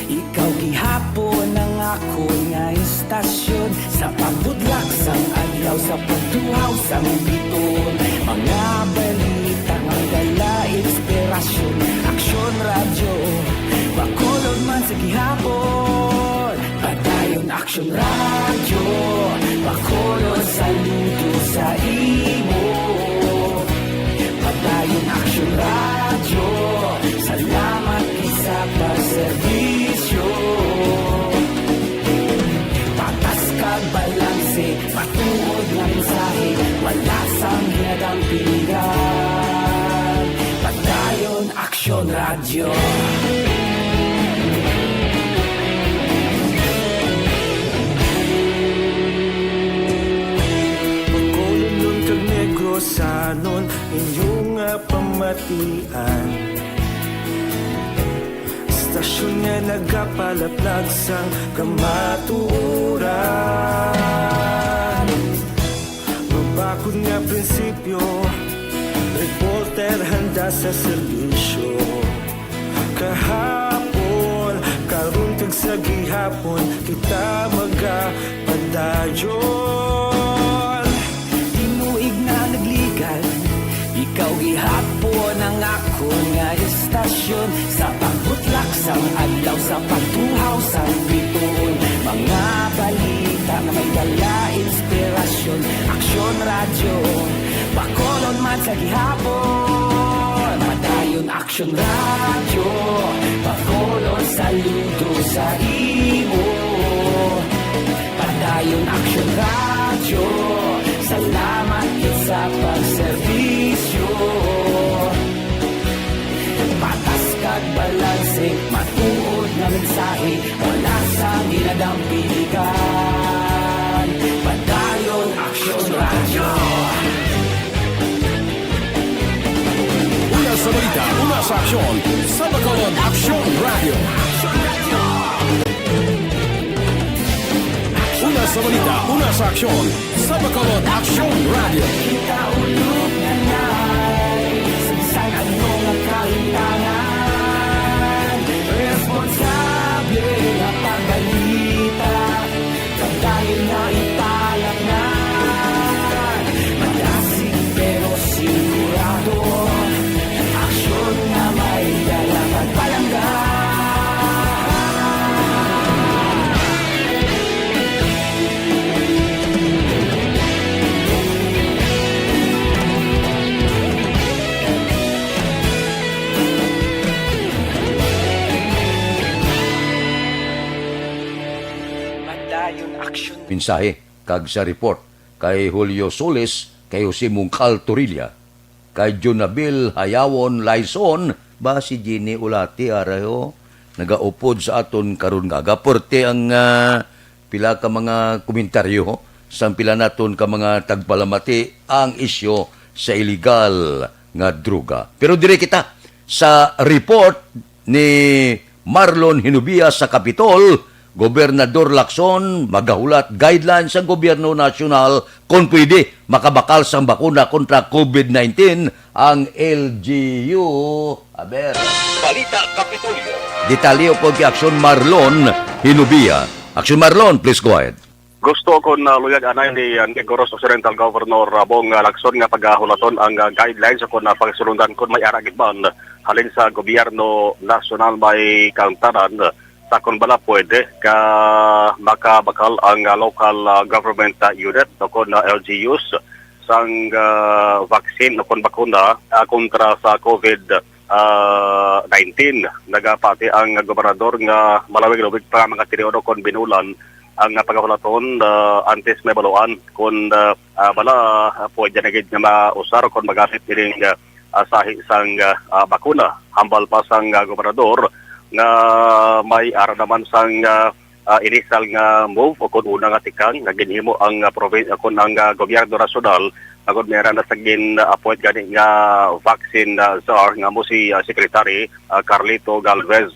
ikaw gihapon ang ako nga istasyon. Sa pagbudlak sang adlaw, sa pagduhaw sang biton. Mga balita nga dala inspirasyon. Aksyon radyo, Bacolod man sa gihapon. Padayon Aksyon radyo, Bacolod saludo sa imo. Padayon Aksyon radyo, salamat sa pagserbisyo. Patas kag balanse, matuod na mensahe, wala sang ginadampigan. Padayon Aksyon radyo. Santosanon inyong pamatian. Istasyon nga nagapalaplag sang kamaturan. Mabakod nga prinsipyo, reporter handa sa serbisyo. Kahapon, karun kag sa gihapon, kita magapadayon. Tinuig na nagligan, ikaw gihapon ang ako nga istasyon. Sa pagbutlak sang adlaw, sa pagtuhaw sang bituon. Mga balita na may dala inspirasyon. Aksyon radyo, Bacolod man sa gihapon. Madayon Aksyon radyo, Bacolod saludo sa imo. Padayon Aksyon radyo, salamat sa pagserbisyo. Patas kag balanse, matuod na mensahe, wala sa ginadampigan. Padayon Aksyon radyo. Una sa balita, una sa aksyon, sa Bacolod Aksyon Radio. Una sa balita, una sa aksyon, sa Bacolod Aksyon Radio. Kaulog na na'y sagsang anong kahintangan. Responsable na pagbalita, dahil na ipalat na. Malasig pero sigurado, aksyon na may dalang pagpalangga. Mensahe kag sa report kay Julio Soles, kay Jose Mungcal Torilla, kay Jonabil Hayawon Laison, ba si Jenny Ulati arayo nagaupod sa aton karon nga gaporte ang pila ka mga komentaryo sang pila naton ka mga tagpalamati ang isyo sa illegal nga droga. Pero dire kita sa report ni Marlon Hinubia sa Capitol, Gobernador Lacson magahulat guidelines sa gobyerno nasyonal kung pwede makabakal sang bakuna kontra COVID-19 ang LGU. Aber, Balita Kapitolyo. Detalyo po kay Aksyon Marlon Hinubia. Aksyon Marlon, please go ahead. Gusto ko na luyag anay ni Negros Occidental Governor Bong Lacson nga paghahulaton ang guidelines kung pagsulundan kung may aragid man halin sa gobyerno nasyonal may kauntaran sa kung bala pwede ka makabakal ang local government unit o kung LGUs sang vaccine o kung bakuna kontra sa COVID-19. Nagapati ang gobernador nga malawig-lawig pa mga tiniodo kung binulan ang pagkakulaton antes may baluan kung bala pwede na gid nga mausar kung magamit iring sahi sang bakuna. Hambal pa sang gobernador nga may ara naman sang initial nga move o kung una nga tikang nga ginhimo ang province kung ang gobyerno nasyonal agad meron na sagin appoint gani nga vaccine czar nga mo si Secretary Carlito Galvez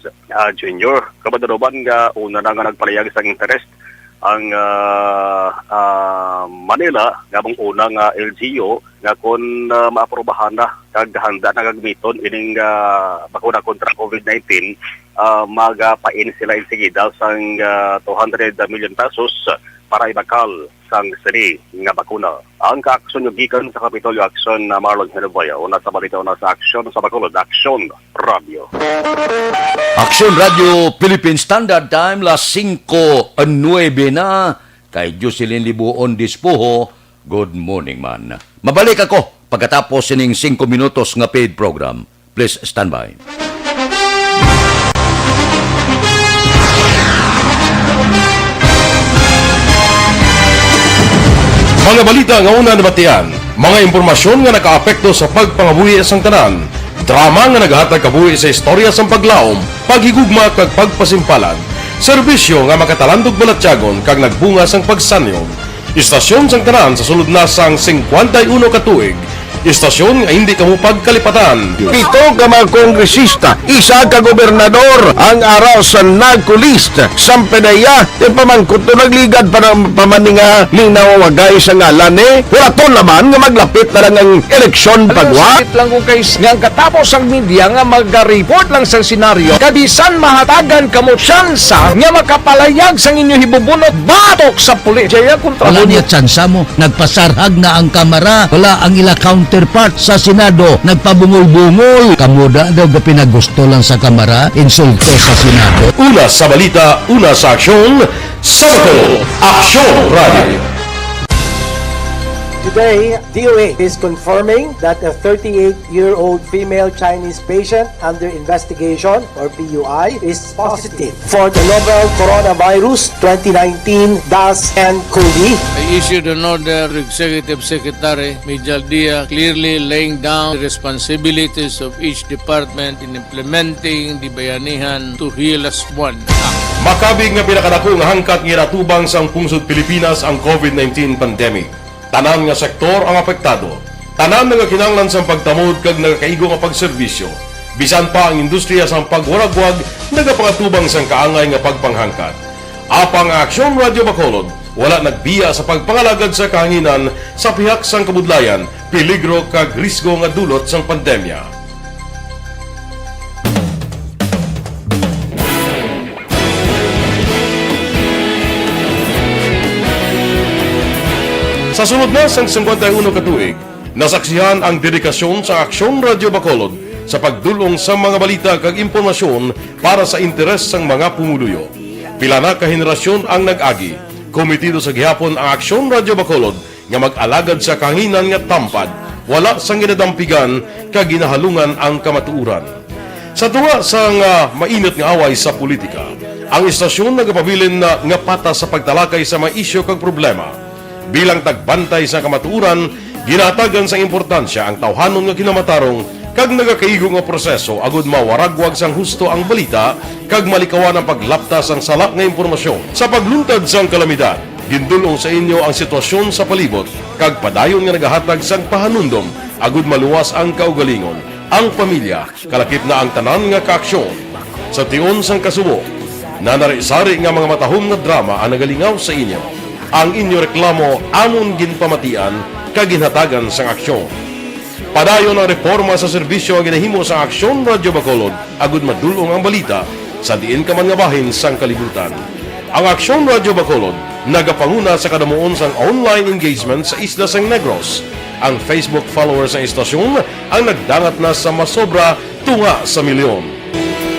Jr. Kabadaroban nga una na nga nagpalayag sang interest ang Manila nga mong unang LGU nga kung maaprobahan na kag handa na gagmiton ining bakuna kontra COVID-19 magapain sila insigida sang 200 million pesos para ibakal sang seri nga bakuna. Ang kaaksyon yung gikan sa Kapitolyo Aksyon na Marlon Hinubia. Una sa balita, una sa aksyon sa Bacolod Aksyon Radio. Aksyon Radio Philippine Standard Time, las 5:09 na. Kay Jocelyn Libuon Dispoho, good morning man. Mabalik ako pagkatapos sining 5 minutos nga paid program. Please stand by. Mga balita nga una nabatian, mga impormasyon nga nakaapekto sa pagpangabuhi sang tanan, drama nga naghatag kabuhi sa istorya sang paglaom, paghigugma kag pagpasimpalan, serbisyo nga makatalandog balatyagon kag nagbunga sang pagsanyog, istasyon sang tanan sa sulod na sang 51 ka tuig, Istasyon nga hindi kamo pagkalipatan. Pito ka mga kongresista, isa ka gobernador ang araw sa nagkulist sa PDEA yung pamangkot na nagligad para pamaninga linaw wagay sa ngalan wala to naman nga maglapit na lang ang eleksyon pagwa. Sakit lang ko guys nga katapos ang media nga mag-report lang sa senaryo kabisan mahatagan kamo tsansa nga makapalayag sa inyo hibubunot batok sa pulis. Jaya kontra Wala niya tsansa mo, nagpasarhag na ang kamara, wala ang ila counterpart sa Senado, nagpabungol-bungol. Kamuda daw ga pinagusto lang sa kamara, insulto sa Senado. Una sa balita, una sa aksyon, sa Bacolod, Aksyon Radio. Today, DOA is confirming that a 38-year-old female Chinese patient under investigation, or PUI, is positive for the novel coronavirus 2019 DAS-CoV. I issued an order to Executive Secretary Major Dia clearly laying down the responsibilities of each department in implementing the Bayanihan to Heal as One Act. Makabig nga pinakadako nga hangkat nga natubang sa pungsod Pilipinas ang COVID-19 pandemic. Tanan nga sektor ang apektado. Tanan nga kinahanglan sa pagtamod kag nagakaigo nga pagserbisyo. Bisan pa ang industriya sa pagwaragwag nagapangatubang sang kaangay nga pagpanghangkat. Apang Aksyon Radio Bacolod wala nagbiya sa pagpangalagad sa kahanginan sa pihak sang kabudlayan, peligro kag risgo nga dulot sang pandemya. Sa sunod na sang 51 katuig, nasaksihan ang dedikasyon sa Aksyon Radio Bacolod sa pagdulong sa mga balita kag impormasyon para sa interes sang mga pumuluyo. Pila na ka henerasyon ang nag-agi, komitido sa gihapon ang Aksyon Radio Bacolod nga mag-alagad sa kahanginan nga tampad, wala sang ginadampigan kag ginahalungan ang kamatuuran. Sa tuwa sang mainit nga away sa politika, ang istasyon nagapabilin na nga patas sa pagtalakay sa mga isyu kag problema. Bilang tagbantay sa kamatuuran, ginatagan sa importansya ang tawhanon nga kinamatarong kag nagakaigo nga proseso agud mawaragwag sang husto ang balita kag malikawan ang paglaptas ang salak nga impormasyon. Sa pagluntad sang kalamidad, gindulong sa inyo ang sitwasyon sa palibot kag padayon nga nagahatag sang pahanundom agud maluwas ang kaugalingon, ang pamilya, kalakip na ang tanan nga kaaksyon. Sa tion sang kasubo, nanari-sari nga mga matahom nga drama ang nagalingaw sa inyo. Ang inyo reklamo amon ginpamatian kag ginhatagan sang aksyon. Padayon ang reforma sa serbisyo ang ginahimo sa Aksyon Radio Bacolod agud madulong ang balita sa diin ka man nga bahin sang kalibutan. Ang Aksyon Radio Bacolod nagapanguna sa kadamuon sang online engagement sa Isla sang Negros. Ang Facebook followers sa istasyon ang nagdangat na sa masobra tunga sa milyon.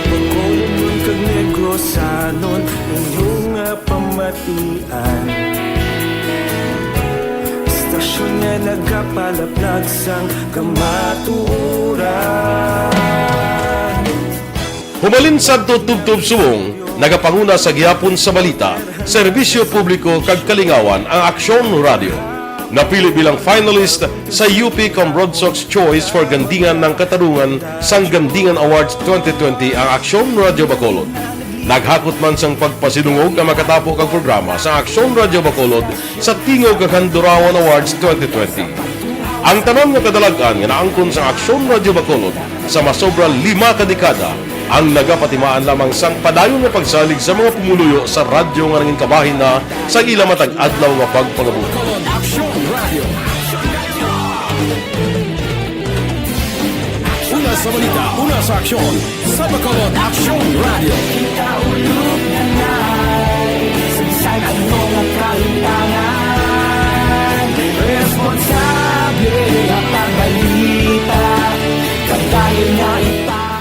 Bacolod kag Negros anon inyong pamatian. Stasyon nga nagapalaplag sang kamatuuran. Humalin sa tutubtub subong, nagapanguna sa gihapon sa balita, serbisyo publiko kag kalingawan ang Aksyon Radio. Napili bilang finalist sa UP Broadsox Choice for Gandingan ng Katarungan sang Gandingan Awards 2020 ang Aksyon Radio Bacolod. Naghakot man sang pagpasidungog ang makatapo kang programa sa Aksyon Radio Bacolod sa Tingog kag Handurawan Awards 2020. Ang tanan nga kadalagan nga naangkon sa Aksyon Radio Bacolod sa masobra 5 ka dekada ang nagapatimaan lamang sang padayon nga pagsalig sa mga pumuluyo sa radyo nga nangin kabahin na sa ila matag adlaw nga pagpangabuhi. Una sa balita, una sa aksyon, sa Bacolod Aksyon Radio. Kaulog na na'y sagsag ang mga kahintangan. Responsable at pagbalita, kagaya nga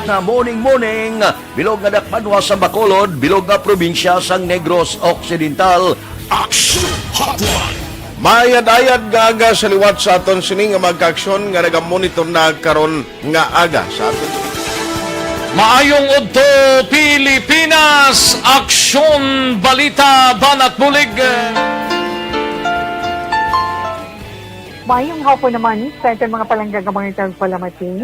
na morning, bilog nga dakpanwa sa Bacolod, bilog nga probinsya sang Negros Occidental. Action Hotline! Mayad-ayad nga aga sa liwat sa aton sining nga magkaaksyon nga nagamonitor na karon nga aga sa aton. Maayong udto Pilipinas, Aksyon Balita Banat Bulig. Mayong hapon naman sa ating mga palanggagamangitan palamati.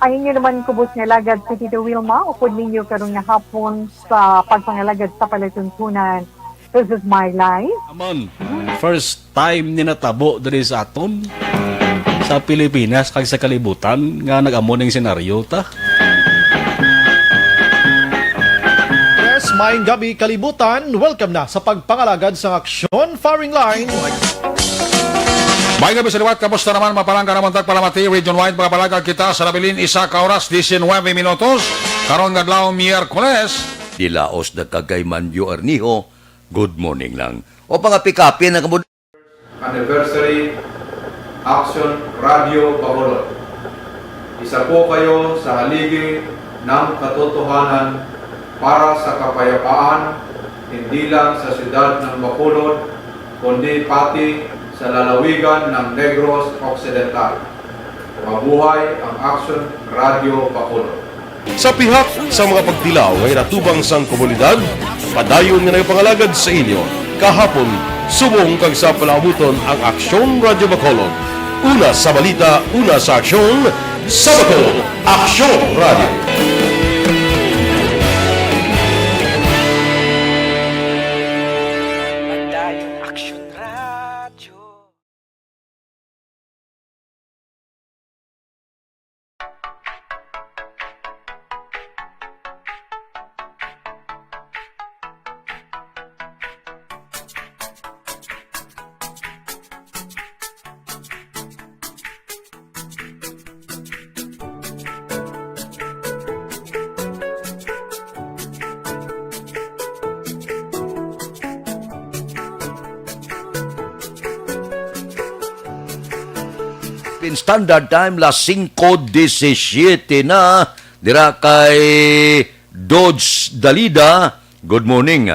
Ayun nyo naman kubos nga lagad si Tito Wilma, upod ninyo karong nga hapon sa pagpangalagad sa palatuntunan. This is my life. Amon, first time ni natabo diri sa aton sa Pilipinas kag sa kalibutan nga nag-amo ning senaryo ta. Yes, maayong gabi kalibutan. Welcome na sa pagpangalagad sa aksyon firing line. May gabi sa liwat, kamusta naman mapalangga naman tagpalamati, region-wide mga palagag kita sa Labilin, isa ka oras, 19 minutos, karon nga adlaw Miyerkules. Dilaos na kagayman yu arniho, good morning lang. O pangapikapi na kamud... Anniversary Action Radio Bacolod. Isa po kayo sa haligi ng katotohanan para sa kapayapaan, hindi lang sa siyudad ng Bacolod, kundi pati sa lalawigan ng Negros Occidental. Mabuhay ang Action Radio Bacolod. Sa pihak sa mga pagtilaw ngay natubang sang komunidad, padayon nga nagpangalagad sa inyo. Kahapon, subong kag sa palabuton ang Aksyon Radio Bacolod. Una sa balita, una sa aksyon, sa Bacolod, Aksyon Radio. Madayon Aksyon Radio. In standard time, las 5:17 na, dira kay Dodge Dalida, good morning,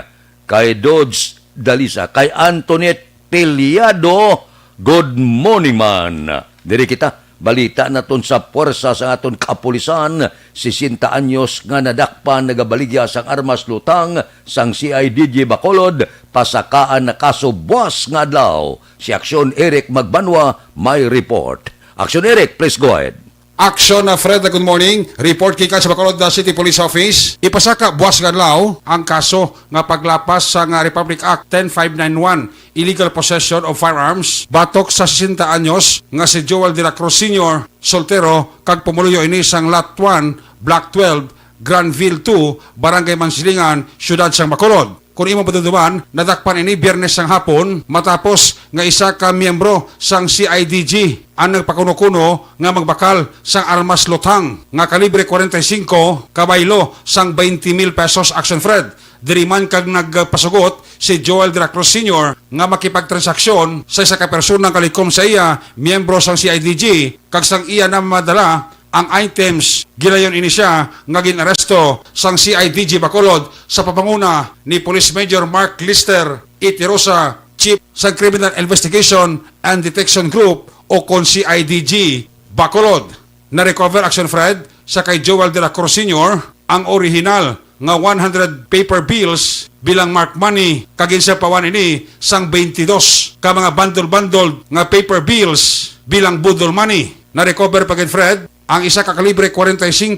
kay Dodge Dalisa, kay Antoinette Peliado, good morning man. Diri kita, balita naton sa puwersa sa aton kapulisan, 60 anyos nga nadakpan nagabaligya sang armas lutang sang CIDG Bacolod, pasakaan na kaso buwas nga adlaw. Si Aksyon Eric Magbanwa may report. Aksyon Eric, please go ahead. Action na Fred, good morning. Report kika sa Bacolod City Police Office. Ipasaka buwas nga adlaw ang kaso nga paglapas sa nga Republic Act 10591, illegal possession of firearms, batok sa 60 anyos nga si Joel de la Cruz Sr., soltero, kag pumuluyo ini sang Lot 1, Block 12, Granville 2, Barangay Mansilingan, Siyudad sang Bacolod. Kung imo paduduman, nadakpan ini Biyernes sang hapon matapos nga isa ka miyembro sang CIDG ang nagpakuno-kuno nga magbakal sang armas lutang nga kalibre 45 kabaylo sang 20,000 pesos. Action Fred. Diri man kag nagpasugot si Joel de la Cruz Sr. nga makipagtransaksyon sa isa ka persona kalikom sa iya, miyembro sang CIDG, kag sang iya na madala ang items, gilayon ini siya nga ginaresto sang CIDG Bacolod sa papanguna ni Police Major Mark Lister Itirosa, Chief sa Criminal Investigation and Detection Group o kon CIDG Bacolod. Na-recover Action Fred sa kay Joel de la Cruz Sr. ang original nga 100 paper bills bilang mark money, kagin sa pawan ini sang 22 ka mga bundle-bundle nga paper bills bilang budol money. Na-recover pagin Fred ang isa ka kalibre 45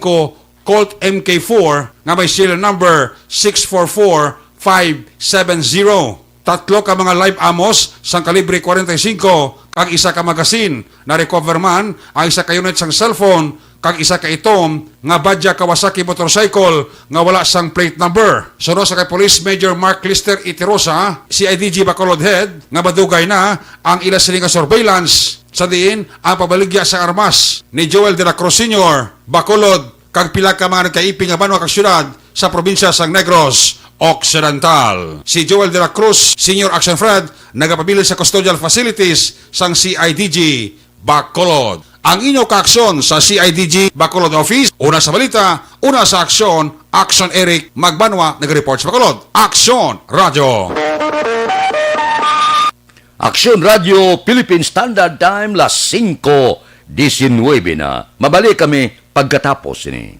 Colt MK4 nga may serial number 644570. Tatlo ka mga live ammos sang kalibre 45 kag isa ka magasin. Na-recover man ang isa ka unit sang cellphone kag isa ka itom nga Badya Kawasaki motorcycle nga wala sang plate number. Suno sa kay Police Major Mark Lister Itirosa, CIDG Bacolod Head, nga madugay na ang ila siling surveillance sa diin ang pabaligya sa armas ni Joel de la Cruz Sr. Bacolod kag pila ka mga nagkaiping nga banwa kag syudad sa probinsya sang Negros Occidental. Si Joel de la Cruz Sr. Action Fred nagapabili sa custodial facilities sang CIDG Bacolod. Ang inyo kaaksyon sa CIDG Bacolod Office, una sa balita, una sa aksyon, Action Eric Magbanwa nag-report sa Bacolod. Action Radio. Aksyon Radio Philippine Standard Time, las 5:19 na. Mabalik kami pagkatapos ini.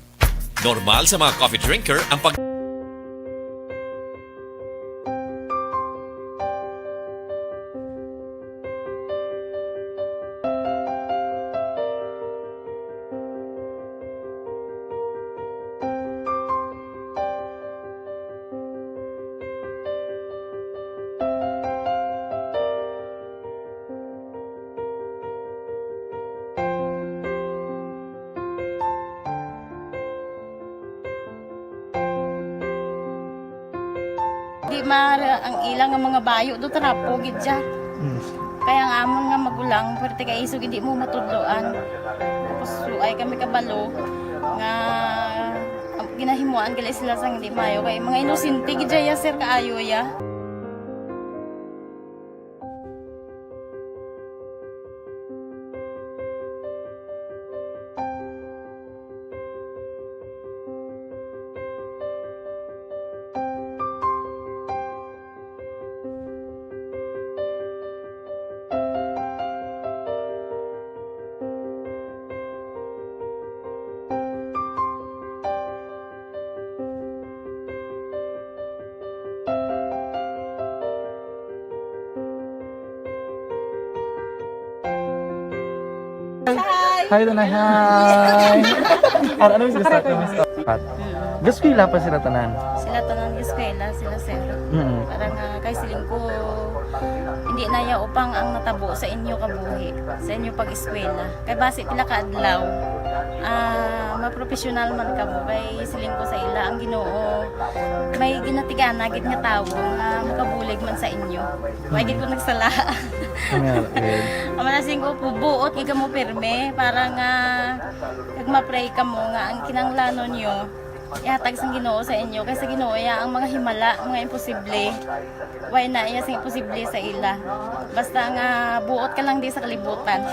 Normal sa mga coffee drinker ang pag... hindi ang ilang nga mga bayo do trapo gid siya. Kaya nga amon nga magulang pwerte kay isog hindi mo matudloan. Tapos ay kami kabalo nga ginahimuan gali sila sang hindi mayo kay mga inosente gid ya sir kaayo ya. Hi, Tanay. Hi. Ano yung start ng start? Gaspila pa sila tanan. Sila tanan eskwela, sila sir. Parang kay siling ko hindi na ya upang ang natabo sa inyo kabuhi, sa inyo pag-eskwela. Kay base pila ka adlaw. Maprofessional man ka mo kay siling ko sa ila ang Ginoo. May ginatigana gid nga tawo nga makabulig man sa inyo. Way gid ko nagsala. Amanasing ko buot nga mo pirme para nga kag ma-pray ka mo nga ang kinanglanon niyo ihatag sang Ginoo sa inyo kay sa Ginoo ya ang mga himala, mga imposible. Way na iya sing imposible sa ila. Basta nga buot ka lang di sa kalibutan.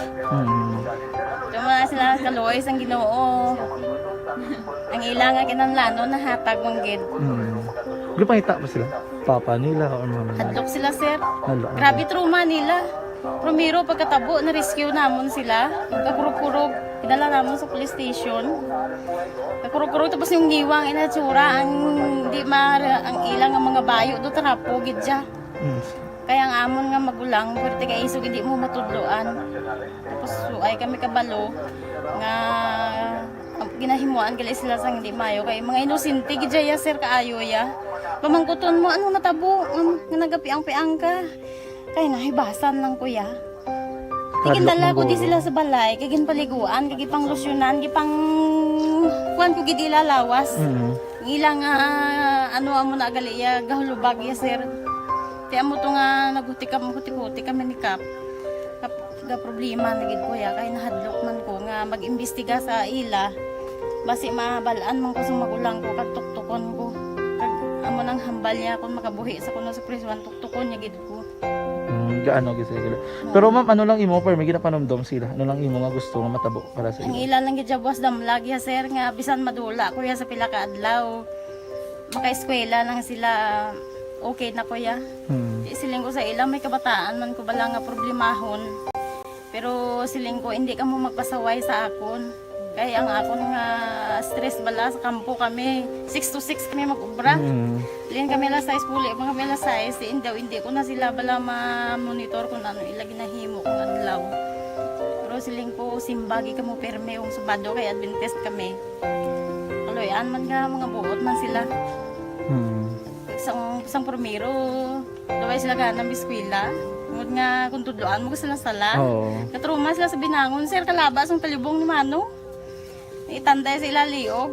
Tuma sila kaluoy sang Ginoo. Ang ila nga kinanglanon nahatag mong gid. Di pa hita pa sila? Papa nila o mama nila? Hadlok sila sir. Hadlok. Grabe trauma nila. Primero pagkatabo na-rescue namon sila. Kakurog-kurog. Pinala namon sa police station. Kakurog-kurog tapos yung giwang inatsura ang di ang ilang nga mga bayo do trapo gid siya. Kaya ang amon nga magulang pwerte kay isog hindi mo matudloan. Tapos ay kami kabalo nga ginahimuan gali sila sang hindi mayo kay mga inosente gid ya sir kaayo ya. Pamangkuton mo ano natabo nga nagapiang-piang ka. Kay nahibasan lang kuya. Tigindala ko di sila sa balay, kay ginpaliguan, kay gipang lusyonan, gipang kuan ko gid ilalawas. Ilang ano amo na gali ya gahulubag ya sir. Ti amo to nga naghuti kami ni Kap. Ga problema na gid kuya kay nahadlok man ko nga mag-imbestiga sa ila. Basi mabalaan man ko sa magulang ko kag tuktukon ko. Kag amo nang hambal niya kung makabuhi sa kuno sa prison tuktukon niya gid ko. Gaano gid sila. Pero ma'am, ano lang imo per may ginapanomdom sila? Ano lang imo nga gusto nga matabo para sa Ang imo? ila lang gid jabwas damlag ya sir nga bisan madula kuya sa pila ka adlaw. Maka-eskwela lang sila okay na kuya. Siling ko sa ila may kabataan man ko bala nga problemahon. Pero siling ko hindi ka mo magpasaway sa akon. Kaya ang akon nga stress bala sa kampo kami. 6 to 6 kami mag-ubra. Liyan kami la size puli, mga kami la size. Hindi ko na sila bala ma-monitor kung ano ila ginahimo kung adlaw. Pero siling ko simbagi ka mo perme yung subado kay Adventist kami. Kaloyan man nga mga buot man sila. Isang primero, daway sila ka ng biskwila. Ngod nga kung tudloan mo ko sila sala. Katruma sila sa binangon, sir kalabas ang talibong ni Mano. Itanday sila liog.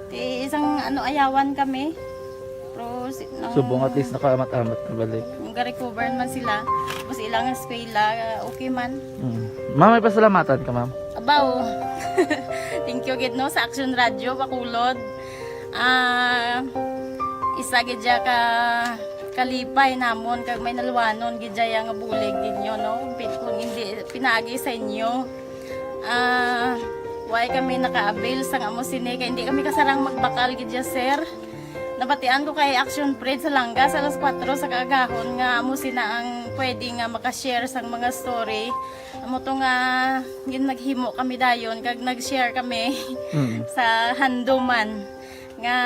Isang ayawan kami. Pero Subong at least nakaamat-amat na balik. Ga-recover man sila. Tapos ilang eskwela, okay man. Ma'am, may pasalamatan ka ma'am? Abaw. Thank you gid no sa Action Radio Bacolod. Isa gid ka kalipay namon kag may naluwanon gid nga bulig ninyo no. Kung hindi pinaagi sa inyo. Why kami naka-avail sa amo sine kay hindi kami kasarang magbakal gid sir. Nabatian ko kay Action Fred sa Langga sa alas 4 sa kaagahon nga amo sina ang pwede nga maka-share sang mga story. Amo to nga yun naghimo kami dayon kag nag-share kami sa handuman nga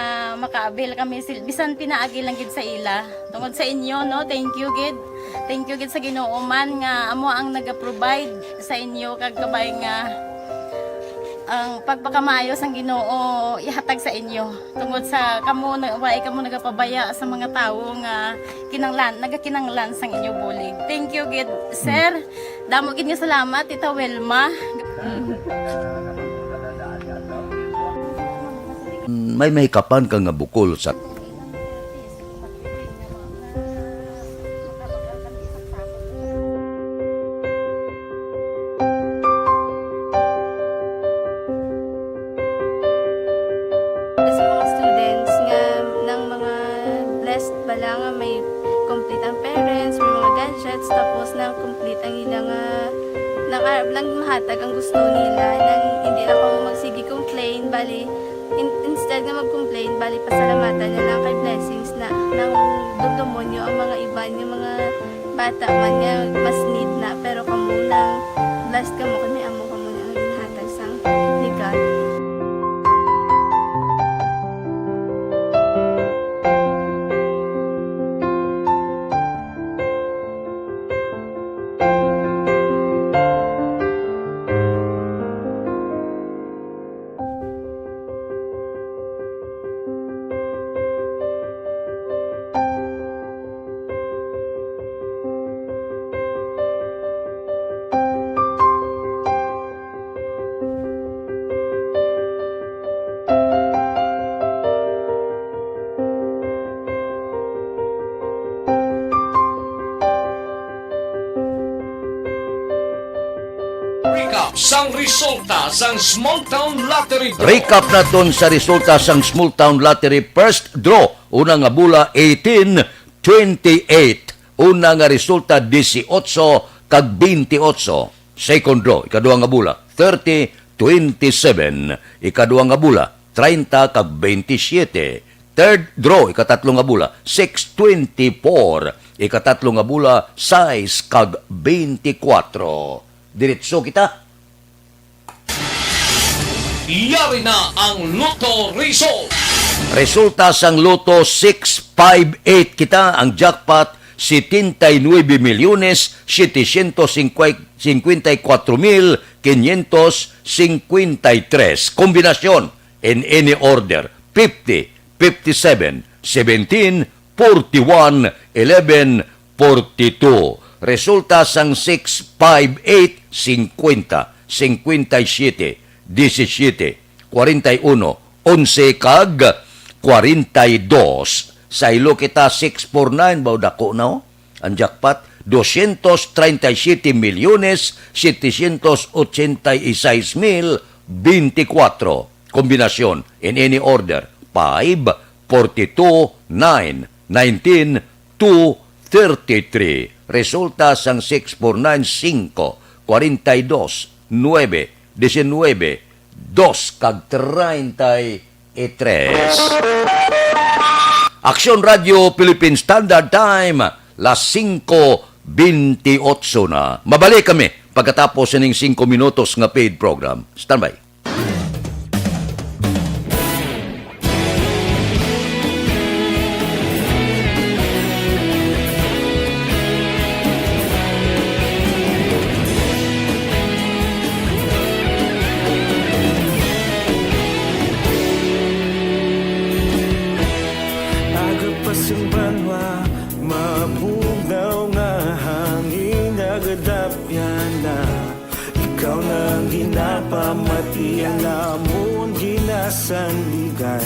maka-avail kami bisan pinaagi lang gid sa ila. Tungod sa inyo no, thank you gid. Thank you gid sa Ginoo man nga amo ang naga-provide sa inyo kag kabay nga ang pagpakamayos ang Ginoo ihatag sa inyo tungod sa kamo nagapabaya sa mga tawo nga nagakinanglan sang inyo bulig. Thank you gid sir. Damo gid nga salamat Tita Welma. May mahikapan ka nga bukol sa wala nga may complete ang parents, may mga gadgets, tapos na complete ang ilang nang mahatag ang gusto nila, nang hindi na pa mo magsigi complain, bali, instead nga mag-complain, bali pasalamatan niya lang kay blessings na nang dudumonyo ang mga iba yung mga bata man nga mas need na, pero kamo nang blessed ka mo kami amo kamo na ang ginhatag sang ligat. Recap sang resulta sang Small Town Lottery Draw. Recap naton sa resulta sang Small Town Lottery First Draw. Una nga bula 18-28. Una nga resulta 18 kag 28. Second draw, ikadua nga bula 30-27. Ikadua nga bula 30 kag 27. Third draw, ikatatlo nga bula 6-24. Ikatatlo nga bula 6 kag 24. Diretso kita. Iyari na ang Lotto result. Resulta sang Lotto 658 kita. Ang jackpot 79,754,553. Kombinasyon in any order 50, 57, 17, 41, 11, 42. Resulta sang 658 50, 57, 17, 41, 11 kag 42. Sa ilo kita 649 baw dako na ang jackpot 237,786,024. Kombinasyon in any order 5, 42, 9, 19, 2, 33. Resulta sang 649, 5, 42, 9, 19, 2 kag 33. Aksyon Radio Philippine Standard Time, las 5:28 na. Mabalik kami pagkatapos ng 5 minutos nga paid program. Standby. Pamati ang amon ginasandigan.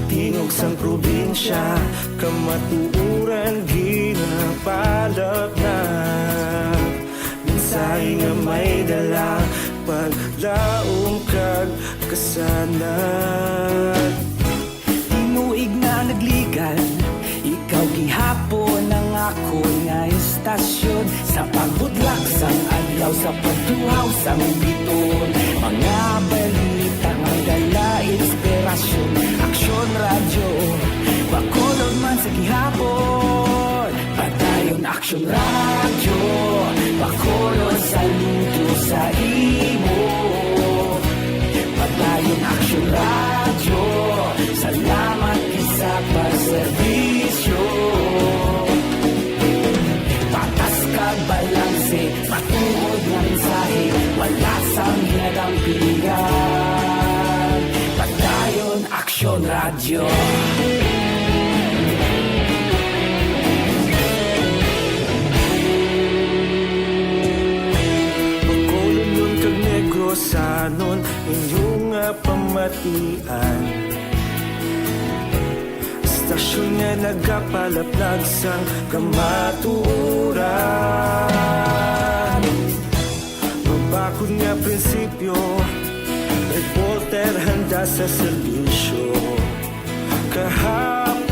Tingog sang probinsya kamatuuran ginabalak na. Minsay nga may dala paglaong kag kasanad. Tinuig na nagligan, ikaw gihapon ang ako nga istasyon. Sa pagbudlak sang adlaw, sa pagtuhaw sang biton. Mga balita nga dala inspirasyon. Aksyon radyo, Bacolod man sa gihapon. Padayon Aksyon radyo, Bacolod saludo sa imo. Padayon Aksyon radyo, salamat isa pa serbisyo. Patas kag balanse, matuod nga mensahe, wala sang hinadang pilihan. Padayon Aksyon radyo. Bacolod nun kag Negrosanon, inyong nga pamatian. Stasyon nga nagapalaplag sang kamaturan. Mabakod nga prinsipyo, reporter handa sa serbisyo. Kahapon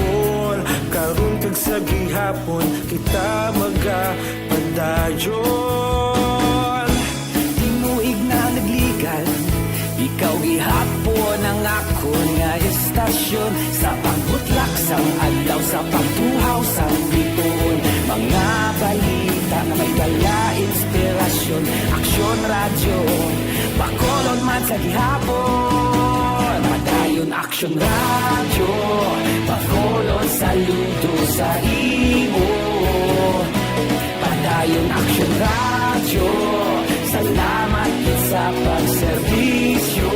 sa gihapon kita magapadayon. Tinuig na nagligan, ikaw gihapon ang akon nga estasyon. Sa pagbutlak sang adlaw, sa pagtuhaw sang bituon, mga balita na may dala inspirasyon. Aksyon radyo, Bacolod man sa gihapon. Padayon Aksyon radyo, Bacolod saludo sa imo. Padayon Aksyon radyo, salamat sa pagserbisyo.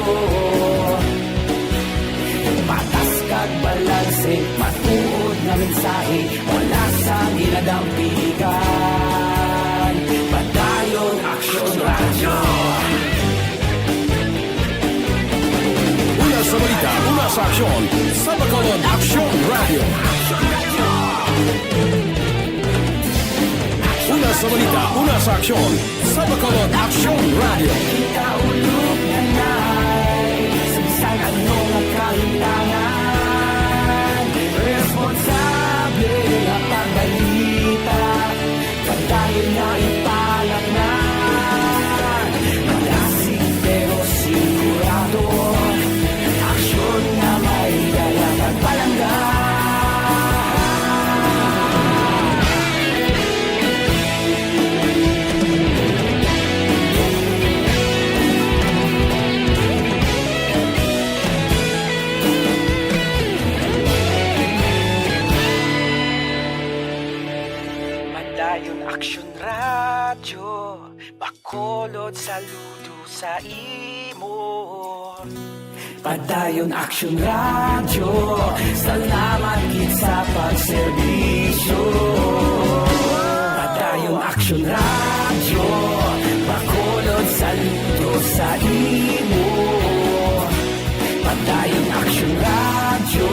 Patas kag balanse, matuod na mensahe, wala sa ginadampigan. Padayon Aksyon radyo. Una sa balita, una sa aksyon, sa Bacolod Aksyon Radio. Una sa balita, una sa aksyon, sa Bacolod Aksyon Radio. Kaulog na na'y sabisan anong nagkahintangan. Responsable na pagbalita, pagdayon na ipalag na. Malasig pero sigurado, aksyon na may dala pagpalangga. Padayon Aksyon Radyo, Bacolod saludo sa imo. Padayon Aksyon radyo, salamat gid sa pagserbisyo. Padayon Aksyon radyo, Bacolod saludo sa imo. Padayon Aksyon radyo,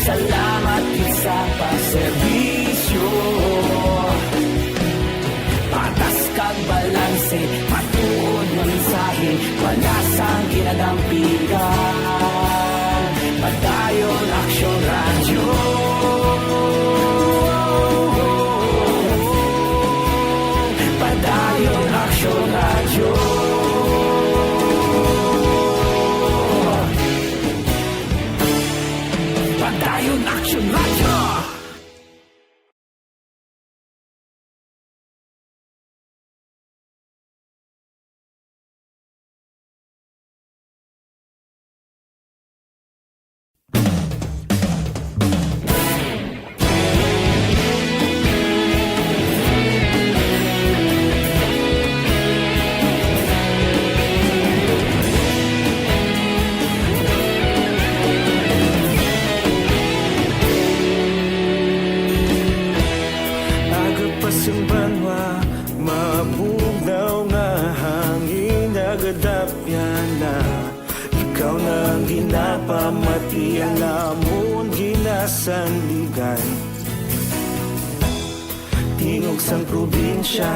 salamat gid sa pagserbisyo. Patas kag balanse, matuod ng mensahe, wala sang ginadampigan. Padayon Aksyon radyo. Padayon Aksyon radyo. Padayon Aksyon radyo. Agapasang banwa, mabugnaw nga hangin nagadapyan na. Ikaw na ang ginapamati, ang namon ginasandigan. Tingog sang probinsya,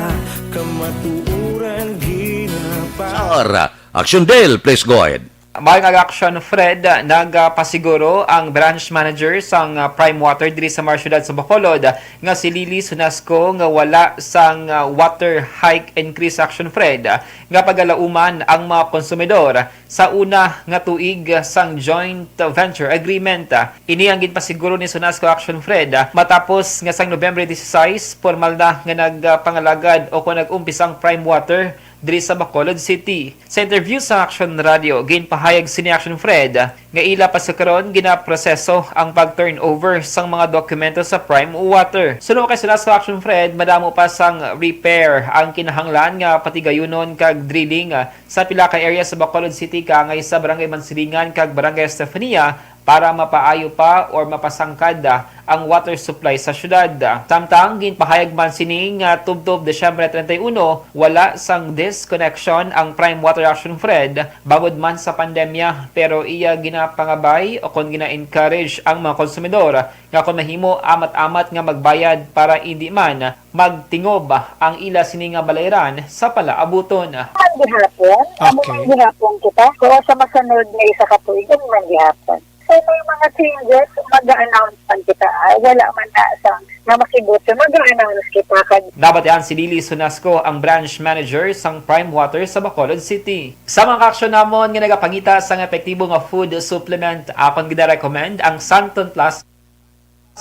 kamatuuran ginapa. Sara, Action Dale, please go ahead. Mayong action, Fred, nagpasiguro ang branch manager sang Prime Water diri sa Marsyudad sa Bacolod nga si Lily Sunasco nga wala sang water hike increase action, Fred, nga pagalauman ang mga konsumidor sa una nga tuig sang joint venture agreement. Ini ang ginpasiguro ni Sunasco action, Fred, matapos nga sang November 16 formal na nga nagpangalagad o kung nag-umpisang Prime Water diri sa Bacolod City. Sa interview sa Action Radio, ginpahayag si Action Fred nga ila pa sa karon ginaproseso ang pag-turnover sang mga dokumento sa Prime Water. Sunod kay sila sa Action Fred, madamo pa sang repair ang kinahanglan nga patigayunon kag drilling sa pila ka area sa Bacolod City kangay sa Barangay Mansilingan kag Barangay Estefania para mapaayo pa or mapasangkad ang water supply sa syudad. Samtang ginpahayag man sining tubtob Desyembre 31, wala sang disconnection ang Prime Water Action, Fred, bagod man sa pandemya, pero iya ginapangabay o kung gina-encourage ang mga konsumidor nga kung mahimo amat-amat nga magbayad para hindi man magtingob ang ila sini nga balayran sa palaabuton. Gihapon, okay. Gihapon kita, kung sa masunod na isa katuig, man gihapon. So may mga changes, mag-announce man kita, wala man na sa nga makibot sa mag-announce kita kag Nabatian si Lily Sunasco, ang branch manager sang Prime Water sa Bacolod City. Sa mga kaaksyon namon nga nagapangita sang epektibo nga food supplement, akon gina-recommend ang Santon Plus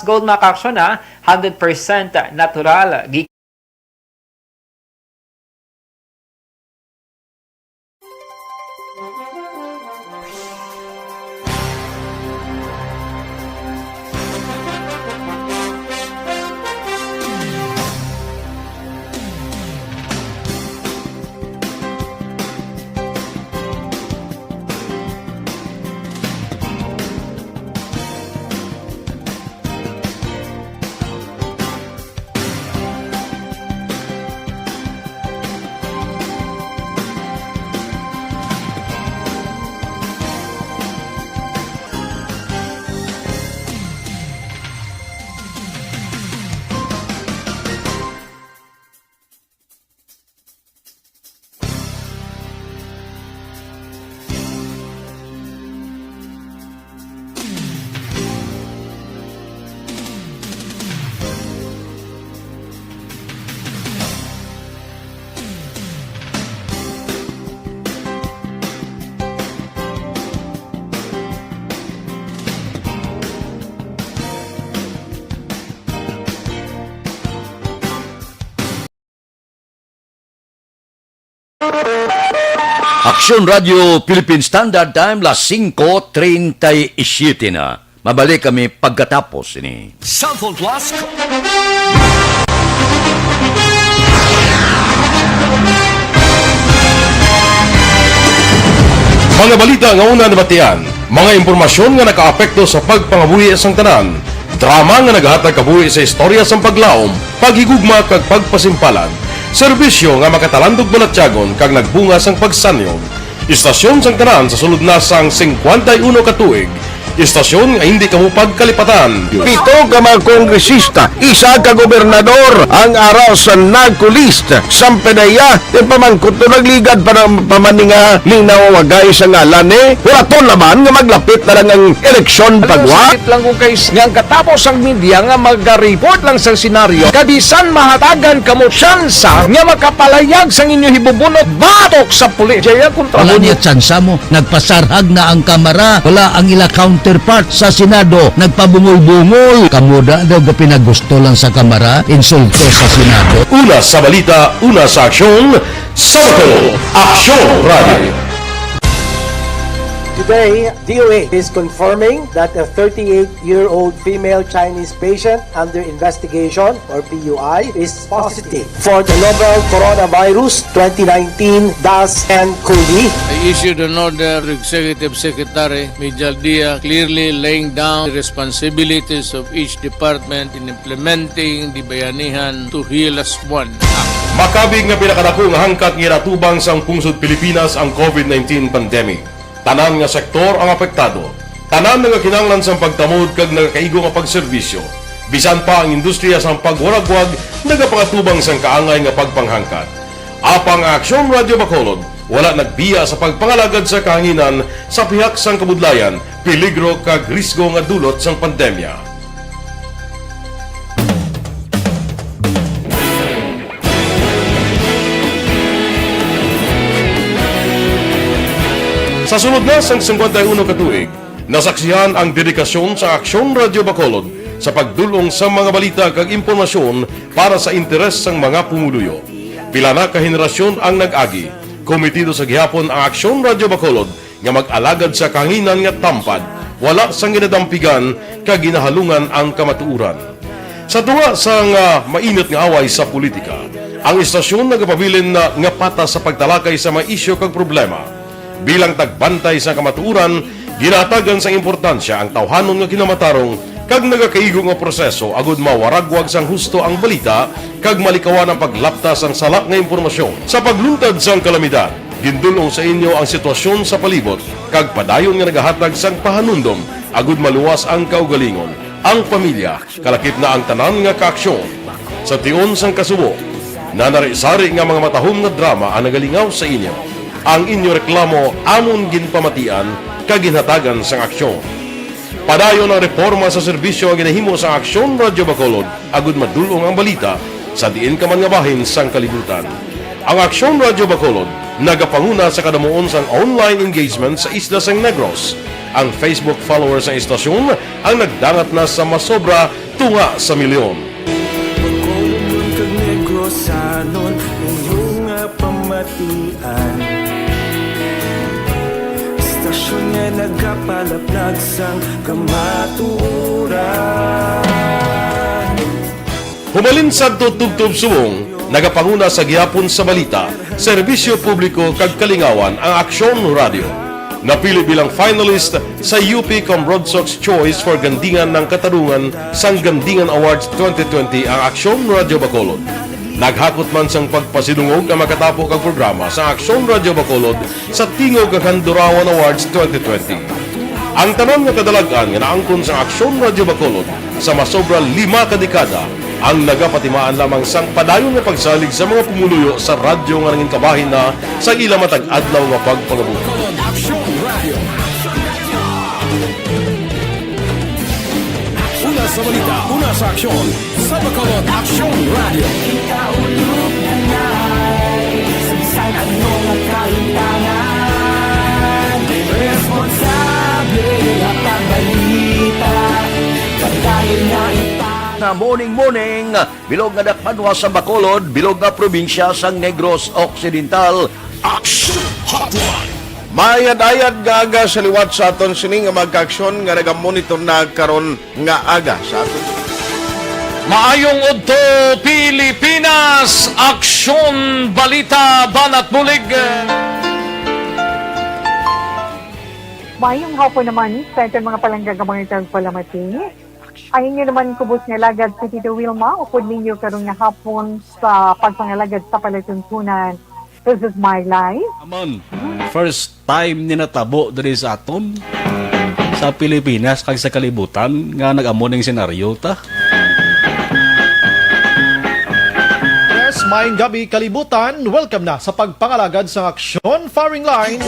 Gold mga kaaksyon na 100% natural. Aksyon Radio Philippine Standard Time, las 5:37 na. Mabalik kami pagkatapos ini. Santon Plus. Mga balita nga una nabatian, mga impormasyon nga nakaapekto sa pagpangabuhi sang tanan, drama nga naghatag kabuhi sa istorya sang paglaom, paghigugma kag pagpasimpalan, serbisyo nga makatalandog balatyagon kag nagbunga sang pagsanyog, istasyon sang tanan sa sulod na sang 51 ka tuig, istasyon nga hindi kamupag kalipatan. Pito ka mga kongresista, isa ka gobernador ang araw sa nagkulist sa pedaya yung pamangkot to nagligad para pamaninga linaw wagay sa ngalan walaton naman nga maglapit na lang ang eleksyon pagwa. Sakit lang kung kays nga katapos ang media nga mag-report lang sa senaryo kabisan mahatagan kamo tsansa nga makapalayag sa inyo hibubunot batok sa pulis. Jaya kontra Wala niya tsansa mo, nagpasarhag na ang kamara, wala ang ila counterpart sa Senado, nagpabungol-bungol. Kamuda daw pinagusto lang sa kamara, insulto sa Senado. Una sa balita, una sa aksyon, Sabado, Aksyon Radio. Today, DOA is confirming that a 38-year-old female Chinese patient under investigation, or PUI, is positive for the novel coronavirus 2019-nCoV. I issued an order to Executive Secretary Mijal Dia clearly laying down the responsibilities of each department in implementing the Bayanihan to Heal as One. Makabig nga pinakadako nga hangkat nga natubang sang pungsod Pilipinas ang COVID-19 pandemic. Tanan nga sektor ang apektado. Tanan nga kinahanglan sang pagtamod kag nagakaigo nga pagserbisyo. Bisan pa ang industriya sang pagwaragwag nagapangatubang sang kaangay nga pagpanghangkat. Apang Aksyon Radio Bacolod wala nagbiya sa pagpangalagad sa kahanginan sa pihak sang kabudlayan, peligro kag risgo nga dulot sang pandemya. Sa sunod na sang 51 ka tuig, nasaksihan ang dedikasyon sa Aksyon Radio Bacolod sa pagdulong sa mga balita kag impormasyon para sa interes sang mga pumuluyo. Pila na ka henerasyon ang nag-agi, komitido sa gihapon ang Aksyon Radio Bacolod nga mag-alagad sa kahanginan nga tampad, wala sang ginadampigan kag ginahalungan ang kamatuuran. Sa tunga sang mainit nga away sa politika, ang istasyon nagapabilin na nga patas sa pagtalakay sa mga isyu kag problema. Bilang tagbantay sa kamatuuran, ginatagan sa importansya ang tawhanon nga kinamatarong kag nagakaigo nga proseso agud mawaragwag sang husto ang balita kag malikawan ang paglaptas ang salak nga impormasyon. Sa pagluntad sang kalamidad, gindulong sa inyo ang sitwasyon sa palibot kag padayon nga nagahatag sang pahanundom agud maluwas ang kaugalingon, ang pamilya, kalakip na ang tanan nga kaaksyon. Sa tion sang kasubo, nanari-sari nga mga matahom nga drama ang nagalingaw sa inyo. Ang inyo reklamo amon ginpamatian kag ginhatagan sang aksyon. Padayon ang reforma sa serbisyo ang ginahimo sa Aksyon Radyo Bacolod, agud madulong ang balita sa diin ka man nga bahin sang kalibutan. Ang Aksyon Radyo Bacolod nagapanguna sa kadamuon sang online engagement sa Isla San Negros. Ang Facebook followers sa istasyon ang nagdangat na sa masobra tunga sa milyon. Bacolod kag Negros anon inyong pamatian. Istasyon nga nagapalaplag sang kamaturan. Humalin sa tutubtub subong, nagapanguna sa gihapon sa balita, serbisyo publiko kag kalingawan ang Aksyon Radio. Napili bilang finalist sa UP Comrade Sox Choice for Gandingan ng Katarungan sang Gandingan Awards 2020 ang Aksyon Radio Bacolod. Naghakot man sang pagpasidungog ang makatapo kag programa sa Aksyon Radio Bacolod sa Tingog kag Handurawan Awards 2020. Ang tanan nga kadalagan nga naangkon sa Aksyon Radio Bacolod sa masobra 5 ka dekada ang nagapatimaan lamang sang padayon nga pagsalig sa mga pumuluyo sa radyo nga nangin kabahin na sa ila matag adlaw nga pagpangabuhi. Una sa balita, una sa aksyon, sa Bacolod Aksyon Radio. Ikaulog na na'y sabisan anong kahintangan. Responsable na pagbalita, kagaya na Na morning, bilog nga dakpanwa sa Bacolod, bilog nga probinsya sang Negros Occidental. Action Hotline! Mayad-ayad nga aga sa liwat sa aton sini nga magka-aksyon nga nagamonitor na karon nga aga sa aton. Maayong udto Pilipinas, Aksyon Balita Banat Bulig. Mayong hapon naman sa itong mga palanggagamang palamati. Ay inyo naman kubos nga lagad sa Tito Wilma, upod ninyo karong nga hapon sa pagpangalagad sa palatuntunan. This is my life. Amon, first time ni natabo diri sa aton sa Pilipinas kag sa kalibutan nga nag-amo ning senaryo ta. Yes, maayong gabi kalibutan. Welcome na sa pagpangalagad sa Aksyon Firing Line.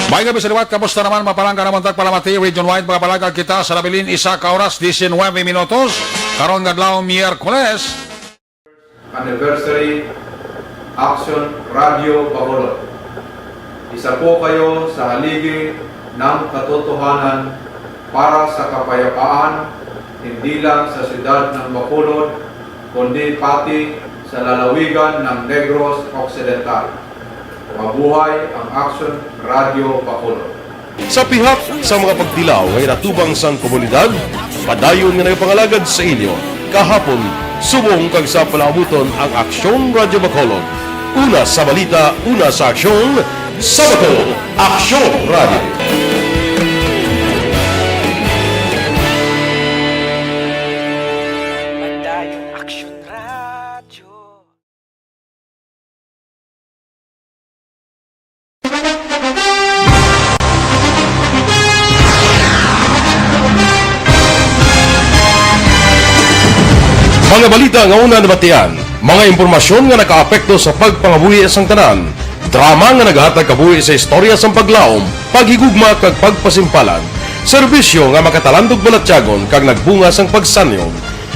May gabi sa liwat, kamusta naman mapalangga naman tagpalamati, region-wide mga palagag kita sa labilin isa ka oras, 19 minutos, karon ngadlaw Miyerkules. Anniversary Action Radio Bacolod. Isa po kayo sa haligi ng katotohanan para sa kapayapaan, hindi lang sa siyudad ng Bacolod, kundi pati sa lalawigan ng Negros Occidental. Mabuhay ang Action Radio Bacolod. Sa pihak sa mga pagdilaw ngay natubang sang komunidad, padayon nga nagpangalagad sa inyo. Kahapon, subong kag sa palabuton ang Aksyon Radio Bacolod. Una sa balita, una sa aksyon, sa Bacolod, Aksyon Radio. Madayong Aksyon Radio. Mga balita nga una nabatian, mga impormasyon nga nakaapekto sa pagpangabuhi sang tanan, drama nga naghatag kabuhi sa istorya sang paglaom, paghigugma kag pagpasimpalan, serbisyo nga makatalandog balatyagon kag nagbunga sang pagsanyog,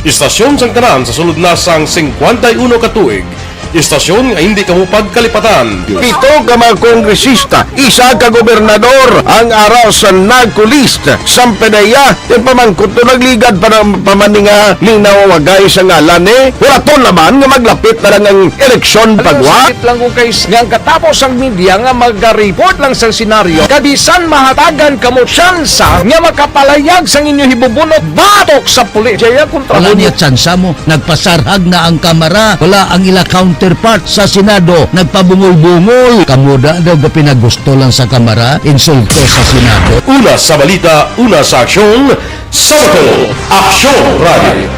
istasyon sang tanan sa sulod na sang 51 ka tuig, istasyon nga hindi kamupag kalipatan. Pito ka mga kongresista, isa ka gobernador, ang araw sa nagkulist, Sampedaya, yung pamangkot to nagligad para pamaninga linaw wagay sa ngalan wala to naman nga maglapit na lang ang eleksyon pagwa. Sakit lang ko guys, nga katapos ang media nga mag-report lang sa senaryo, kabisan mahatagan kamo tsansa nga makapalayag sang inyo hibubunot batok sa pulis. Jaya kontra Wala niya tsansa mo, nagpasarhag na ang kamera, wala ang ila counterpart sa Senado, nagpabungol-bungol. Kamuda daw ga pinagusto lang sa kamera, insulto sa Senado. Una sa balita, una sa aksyon, sa Bacolod, Aksyon Radio.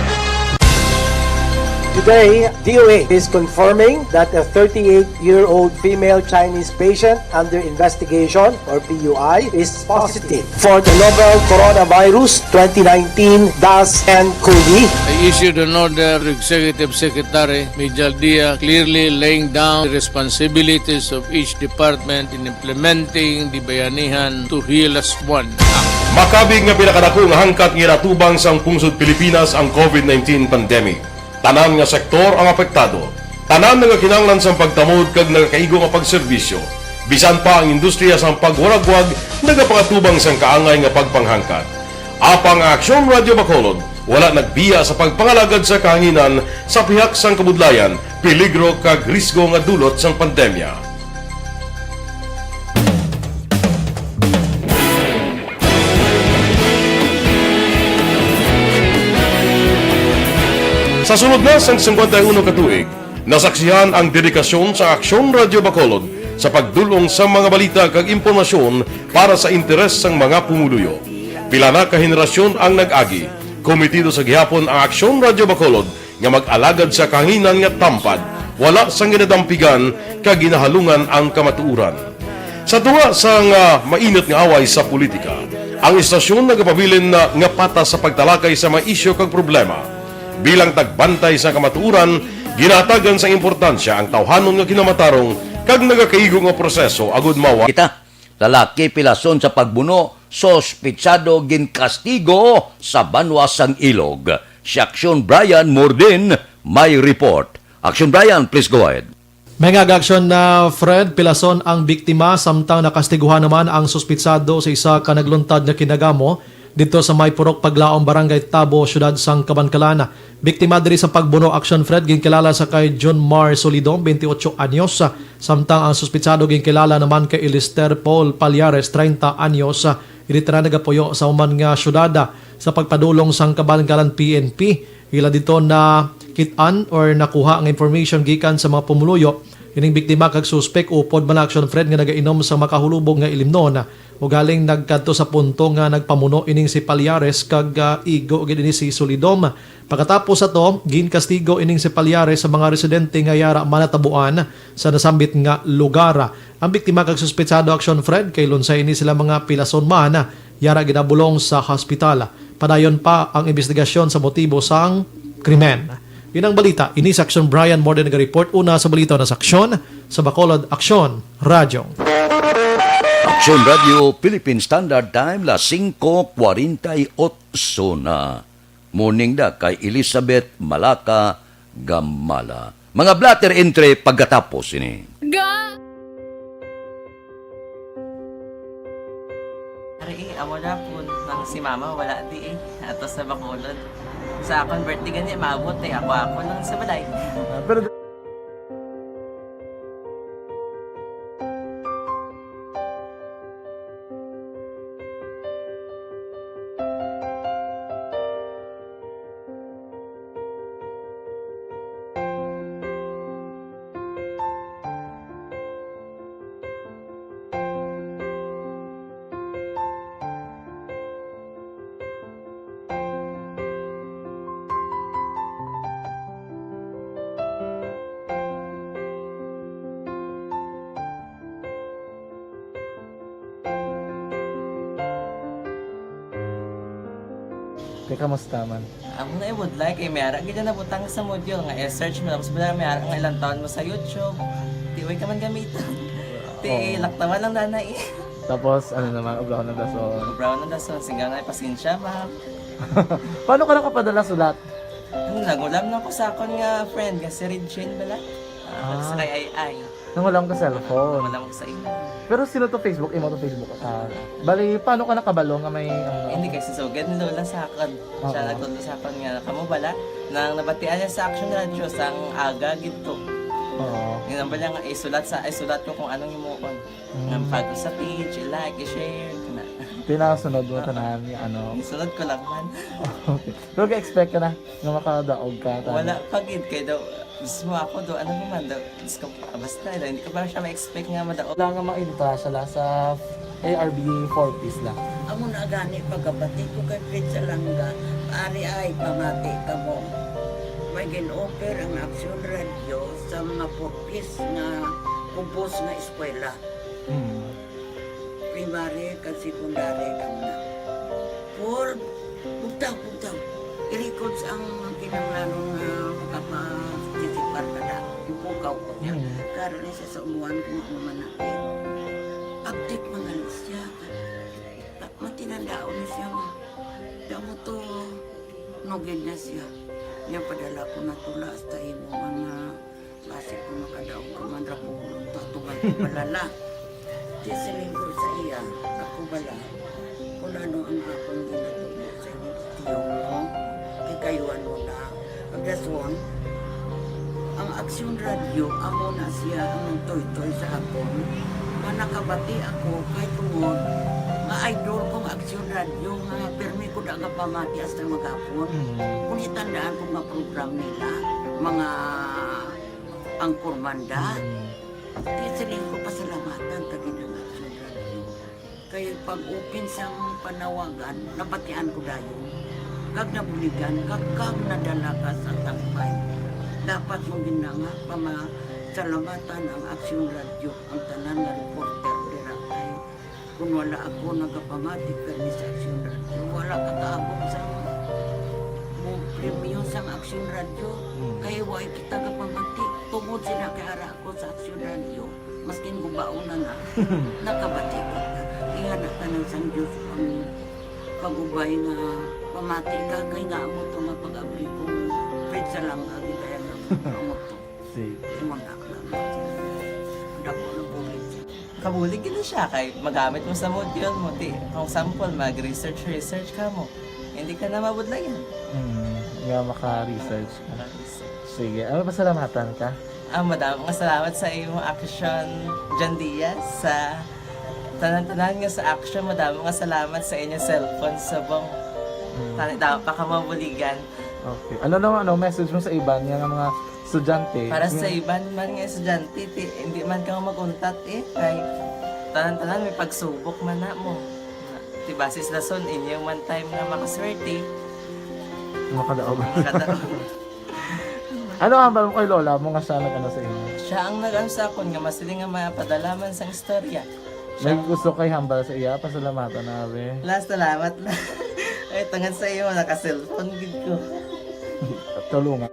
Today, DOA is confirming that a 38-year-old female Chinese patient under investigation, or PUI, is positive for the novel coronavirus 2019-nCoV. I issued an order to Executive Secretary Major Dia clearly laying down the responsibilities of each department in implementing the Bayanihan to Heal as One Act. Makabig nga pinakadako nga hangkat nga natubang sang pungsod Pilipinas ang COVID-19 pandemic. Tanan nga sektor ang apektado. Tanan nga kinahanglan sang pagtamod kag nagakaigo nga pagserbisyo. Bisan pa ang industriya sang pagwaragwag nagapangatubang sang kaangay nga pagpanghangkat. Apang Aksyon Radio Bacolod wala nagbiya sa pagpangalagad sa kahanginan sa pihak sang kabudlayan, peligro kag risgo nga dulot sang pandemya. Sa sunod na sang 51 katuig, nasaksihan ang dedikasyon sa Aksyon Radio Bacolod sa pagdulong sa mga balita kag impormasyon para sa interes sang mga pumuluyo. Pila na ka henerasyon ang nag-agi, komitido sa gihapon ang Aksyon Radio Bacolod nga mag-alagad sa kahanginan nga tampad, wala sang ginadampigan kag ginahalungan ang kamatuuran. Sa tunga sang mainit nga away sa politika, ang istasyon nagapabilin na nga patas sa pagtalakay sa mga isyu kag problema. Bilang tagbantay sa kamatuuran, ginatagan sa importansya ang tawhanon nga kinamatarong kag nagakaigo nga proseso agud mawa. Kita, lalaki pilason sa pagbuno, sospitsado ginkastigo sa banwa sang ilog. Si Aksyon Brian Mordin may report. Aksyon Brian, please go ahead. May aksyon na Fred Pilason ang biktima samtang nakastiguhan naman ang suspitsado sa isa ka nagluntad na kinagamo dito sa May Purok Paglaong Barangay Tabo, Syudad sang Kabankalana. Biktima diri sa pagbuno action Fred ginkilala sa kay John Mar Solidom, 28 anyos, samtang ang suspitsado ginkilala naman kay Elister Paul Palyares, 30 anyos. Ilitra nagapuyo sa uman nga syudada sa pagpadulong sang Kabankalan PNP. Ila dito na kitan or nakuha ang information gikan sa mga pumuluyo. Ining biktima kag suspek upod man action Fred nga nagainom sa makahulubog nga ilimnon. O galing nagkadto sa punto nga nagpamuno ining si Palyares kag igo gid ini si Solidom. Pagkatapos ato, ginkastigo ining si Palyares sa mga residente nga yara manatabuan sa nasambit nga lugar. Ang biktima kag suspetsado action Fred kay lunsay ini sila mga pilason man yara ginabulong sa hospital. Padayon pa ang investigasyon sa motibo sang krimen. Yun ang balita. Ini sa Aksyon Brian Morden nag-report una sa balita na saksyon sa Bacolod Aksyon Radio. Aksyon Radio Philippine Standard Time la 5:48 na. Morning da kay Elizabeth Malaka Gamala. Mga blatter entry pagkatapos ini. Ari, amo na po nang si mama wala di ato sa Bacolod. Sa akong birthday ganyan, maabot ako lang sa balay. Pero kamusta man? Ako na would like, mayara gina na butang sa module nga search mo tapos bala mayara nga ilang taon mo sa YouTube. Tiway ka man gamitan. Ti laktawan lang dana eh. Tapos ano naman, brown ng dason. Brown ng dason, singa na pasensya ba. Paano ka nakapadala sulat? Nagulam na ko sa akon nga friend nga si Regine bala. Sa kay ay. Nangulam ka cellphone. Nangulam ko sa ina. Pero sino to Facebook? Imo to Facebook. Bali, paano ka nakabalo nga may... Hindi kasi so, ganun lola sa akin. Siya nagtulo sa akin nga, kamo bala, nang nabatian niya sa Action Radio, sang aga gito. Oo. Yung nang bala nga, isulat ko kung anong imuon. Nang pag sa page, i-like, i-share, na. Pinasunod mo tanan yung ano? Sunod ko lang man. Okay. Pero ka-expect ka na nga makadaog ka? Wala, pagid kayo daw. Gusto mo ako do, ano naman daw, basta hindi ko ba siya ma-expect nga madaog. Wala nga ma-intra siya sa ARB 4-piece lang. Amo na gani pagkabati ko kay Pizza Langga, ari ay pamati ka mo. May gin-offer ang Aksyon Radio sa mga 4-piece na kubos na eskwela. Primary kag secondary ka na. For bugtaw. I-record ang kinanglanong makapasisipar ka na. Ipukaw ko niya. Karoon niya sa umuwan kung ano man natin. Update mga lisya. Matinandaon niya mo to, nugid na siya. Niya padala ko na tula sa imo mga klase ko makadaog ka man ra ko tatugan ko balala. Di siling ko sa iya, ako bala. Kung ano ang akong ginatulog sa inyo, tiyo mo, kikayuan mo na. Pagdaswan, ang Aksyon Radio, amo na siya ang toy-toy sa akon. Manakabati ako kay tungod nga idol kong Aksyon Radio nga permi ko daga pamati hasta magapon. Kung itandaan ko nga program nila, mga angkor manda, tisiling ko pasalamatan tagin ang Aksyon Radio. Kaya pag-open sa panawagan, nabatian ko dayon. Kag nabuligan, kag nadala ka sa tampay. Dapat mong ginanga pamasalamatan ang Aksyon Radio, ang tanan nga reporter dira kay kung wala ako nagapamati permi sa Aksyon Radio, wala kakaabot sa mong premium sa Aksyon Radio, kaya wala kita kapamati tungod sila kay ara ako sa Aksyon Radio, maskin gubauna na nakabati kita. Ihanatan ng San Diyos ang pagubay nga pamati ka kay nga mo ito nga pag-abri kong pwede lang agi kaya nga mo ito. Imunak lang. Dako na bulit. Kabulig gina siya kay magamit mo sa module mo. Kung sample, mag-research ka mo. Hindi ka na mabudlayan. Nga maka-research ka. Sige, ano pasalamatan ka? Madaming salamat sa iyong action, John Diaz, sa tanan-tanan nga sa action. Madaming salamat sa inyong cellphone sa bong. Dapat pa ka mabuligan. Okay. Ano naman, message mo sa iban nga mga estudyante? Para sa iban man nga estudyante, hindi man ka makuntat kay tanan-tanan may pagsubok man na mo. Basis lason inyong one time nga makaswerte. Makadaog. Ano ang balong kay Lola mo nga siya nag-ano sa inyo? Siya ang nag-ano sa akon nga masiling nga mapadalaman sa istorya. May gusto kay hambal sa iya, pasalamatan na be. Last salamat na. Ay, tangan sa iyo, naka-cellphone gid ko. Tulungan.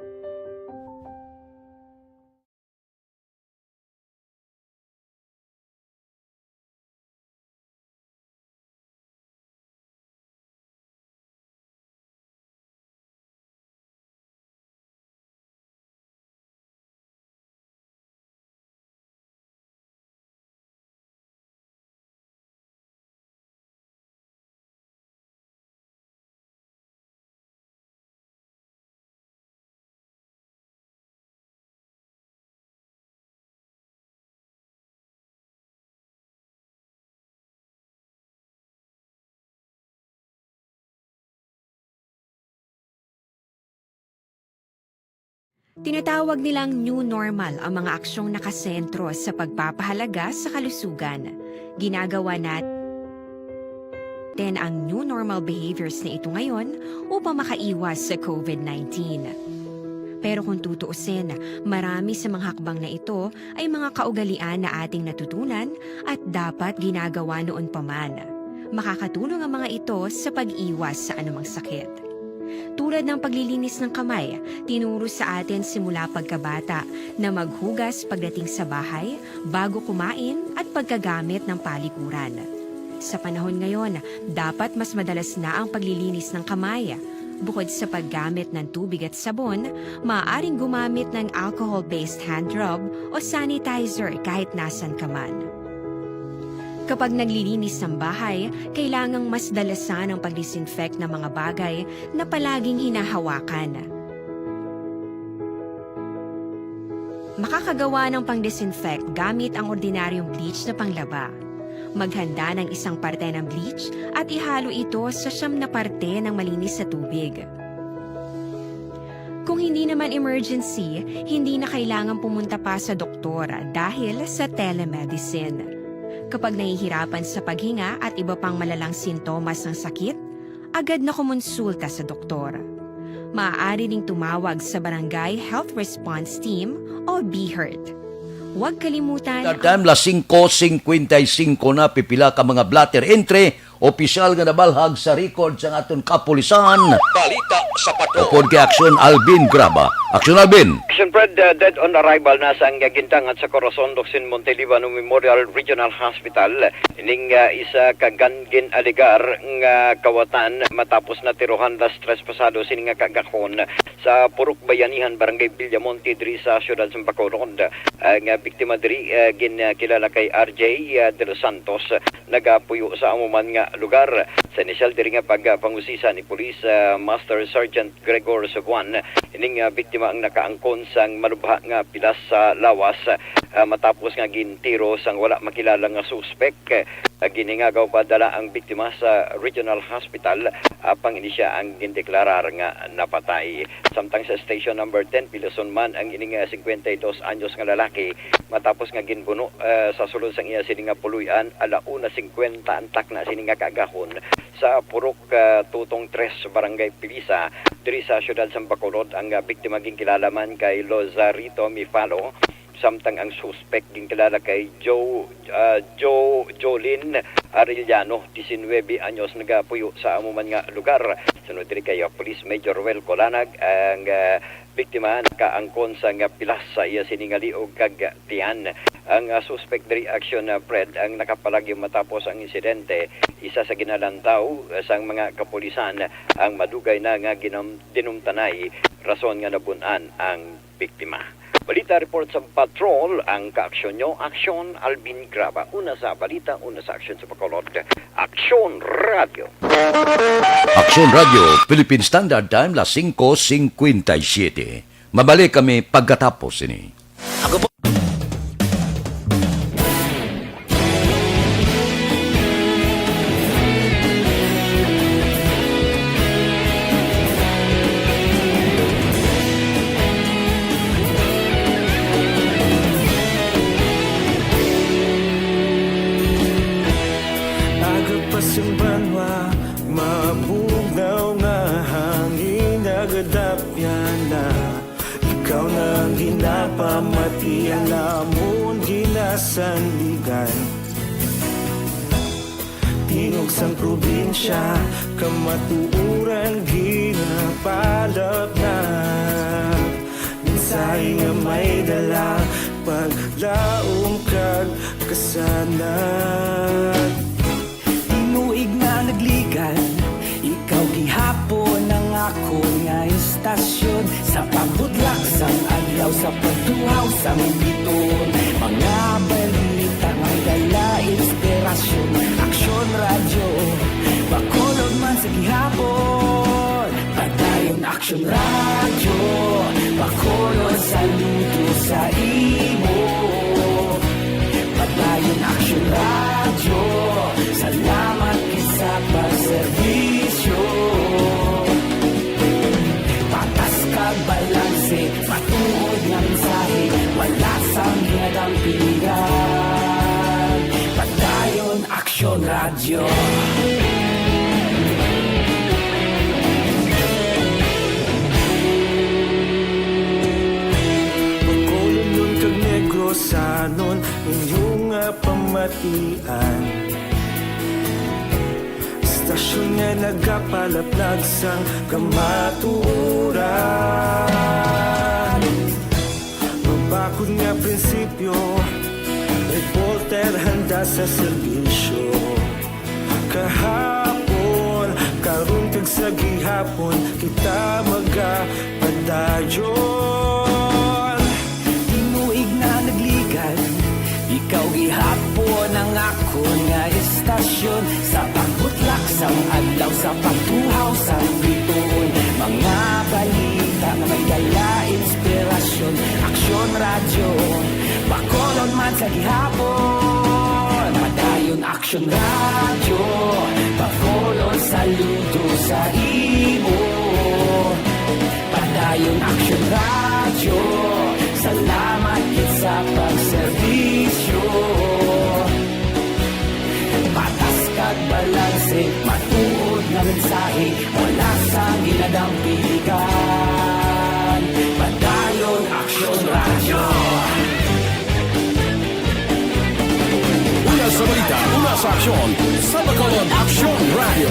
Tinatawag nilang new normal ang mga aksyong nakasentro sa pagpapahalaga sa kalusugan. Ginagawa natin ang new normal behaviors na ito ngayon upang makaiwas sa COVID-19. Pero kung tutuusin, marami sa mga hakbang na ito ay mga kaugalian na ating natutunan at dapat ginagawa noon pa man. Makakatulong ang mga ito sa pag-iwas sa anumang sakit. Tulad ng paglilinis ng kamay, tinuro sa atin simula pagkabata na maghugas pagdating sa bahay, bago kumain at pagkagamit ng palikuran. Sa panahon ngayon, dapat mas madalas na ang paglilinis ng kamay. Bukod sa paggamit ng tubig at sabon, maaaring gumamit ng alcohol-based hand rub o sanitizer kahit nasan ka man. Kapag naglilinis ng bahay, kailangang mas dalasan ang pag-disinfect ng mga bagay na palaging hinahawakan. Makakagawa ng pang-disinfect gamit ang ordinaryong bleach na panglaba. Maghanda ng isang parte ng bleach at ihalo ito sa 9 na parte ng malinis na tubig. Kung hindi naman emergency, hindi na kailangan pumunta pa sa doktor dahil sa telemedicine. Kapag nahihirapan sa paghinga at iba pang malalang sintomas ng sakit, agad na kumonsulta sa doktor. Maaari ding tumawag sa Barangay Health Response Team o BHERT. Huwag kalimutan... Time la 5:55 na pipila ka mga blatter entry opisyal nga nabalhag sa record sa aton kapulisan. Balita sa patrol. Upod kay Aksyon Alvin Graba. Aksyon Alvin. Action Fred, dead on arrival na sa Gintang at sa Corazon, Docsin, Montelibano Memorial Regional Hospital. Ining isa kagangin aligar nga kawatan matapos na tiruhan las tres pasado sining nga kagakon sa Purok Bayanihan, Barangay Villamonte, diri sa siyudad sa Bacolod. Ang biktima diri ginakilala kay RJ de los Santos, nagapuyo sa amuman nga lugar. Sa inisyal diri nga pagpangusisa ni Police Master Sergeant Gregor Saguan, ining biktima ang nakaangkon sang malubha nga pilas sa lawas matapos nga gintiro sang wala makilala nga suspek. Giningagaw pa dala ang biktima sa Regional Hospital apang ini siya ang gindeklarar nga napatay. Samtang sa station number 10 Pilason man ang ining 52 anyos nga lalaki matapos nga ginbuno sa sulod sang iya sining nga puluyan 1:50 antak na sining nga kagahon sa Purok Tutong 3 Barangay Pilisa diri sa siyudad sa Bacolod. Ang biktima ginkilala man kay Lozarito Mifalo, samtang ang suspect ginkilala kay Jolin Arellano, 19 anyos, nagapuyo sa amuman nga lugar. Sunod diri kay Police Major Well Colanag, ang biktima nakaangkon sa nga pilas sa iya siningali og kag tiyan. Ang suspect diri action Fred ang nakapalagyo matapos ang insidente. Isa sa ginalantaw sang mga kapulisan ang madugay na nga dinumtanay rason nga nabunan ang biktima. Balita report sa patrol, ang kaaksyon nyo, Aksyon Alvin Graba. Una sa balita, una sa aksyon sa Bacolod, Aksyon Radio. Aksyon Radio, Philippine Standard Time, las 5:57. Mabalik kami pagkatapos ini. Pamati ang namon ginasandigan, tingog sang probinsya kamatuuran ginapalap na mensahe nga may dala paglaom kag kasanat. Tinuig na nagligan, ikaw gihapon ang ako nga istasyon sa pagbutlak sang adlaw sa pagtuhaw sang biton. Mga balita may dala inspirasyon, Aksyon Radio, Bacolod man sa gihapon. Padayon Aksyon Radio, Bacolod saludo sa imo. Padayon Aksyon Radio, salamat sa pagserbisyo. Patas kag balanse, patuod nga mensahe, wala sang hinadang pilihan. Padayon Aksyon Radio. Bacolod nun kag Negrosanon, inyong pamatian. Stasyon nga nagapalaplag sang kamaturan. Mabakod nga prinsipyo, reporter handa sa serbisyo. Kahapon, karong kag sa gihapon, kita magapadayon. Tinuig na nagligan, ikaw gihapon ang ako nga istasyon sa pagbutlak sang adlaw sa pagtuhaw sa biton. Mga balita na may dala inspirasyon, Aksyon Radio, Bacolod man sa gihapon. Padayon Aksyon Radio, Bacolod saludo sa imo. Padayon Aksyon Radio, salamat sa pagserbisyo. Patas kag balanse, matuod na mensahe, wala sa ginadang piligan. Padayon Aksyon Radio. Una sa balita. balita, una sa aksyon. Sa Bacolod Action Radio.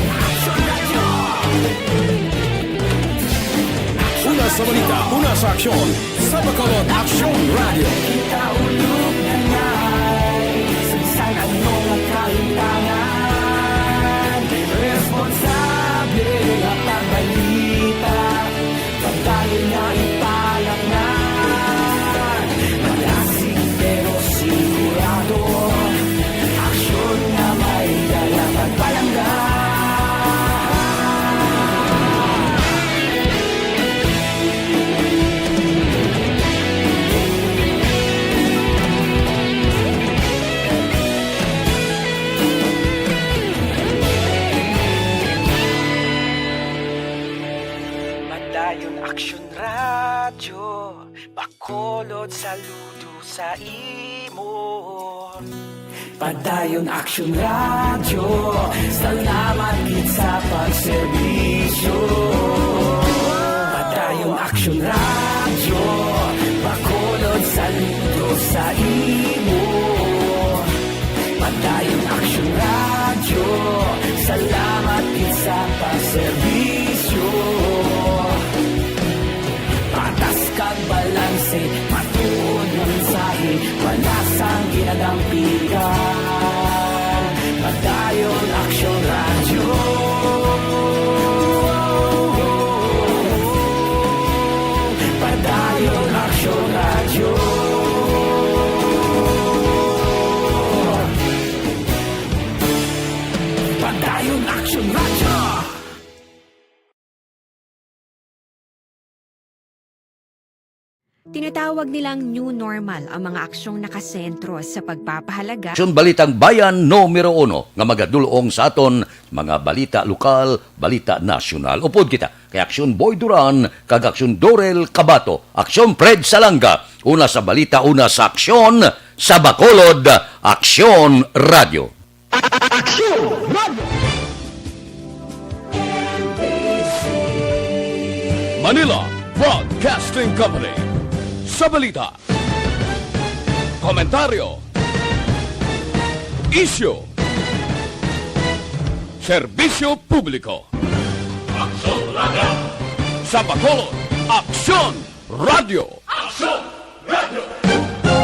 Una sa balita, una sa aksyon. Sa Bacolod Action Radio. Kaulog na ngay, sansan anong nakaintangan. Responsable at pagbalita, pagdali na ipalak na. Malasig pero sigurado, aksyon na may dalang at palangga. Madayon Aksyon Radyo, Bacolod saludo sa imo. Padayon Action Radio, salamat gid sa pagserbisyo. Padayon Action Radio, Bacolod saludo sa imo. Padayon Action Radio, salamat gid sa pagserbisyo. Patas kag balanse, matuod ng mensahe, wala sang ginadampigan. Padayon Action Radio. Padayon Action Radio. Padayon Action Radio. Tinatawag nilang new normal ang mga aksyong nakasentro sa pagpapahalaga Aksyon Balitang Bayan numero 1 nga magadulong sa aton mga balita lokal, balita nasyonal. Upod kita kay Aksyon Boy Duran kag Aksyon Dorel Cabato, Aksyon Fred Salanga, una sa balita, una sa aksyon sa Bacolod Aksyon Radio. Aksyon Radio! Manila Broadcasting Company. Sa balita, komentaryo, issue, serbisyo publiko. Aksyon Radio! Sa Bacolod, Aksyon Radio! Aksyon Radio!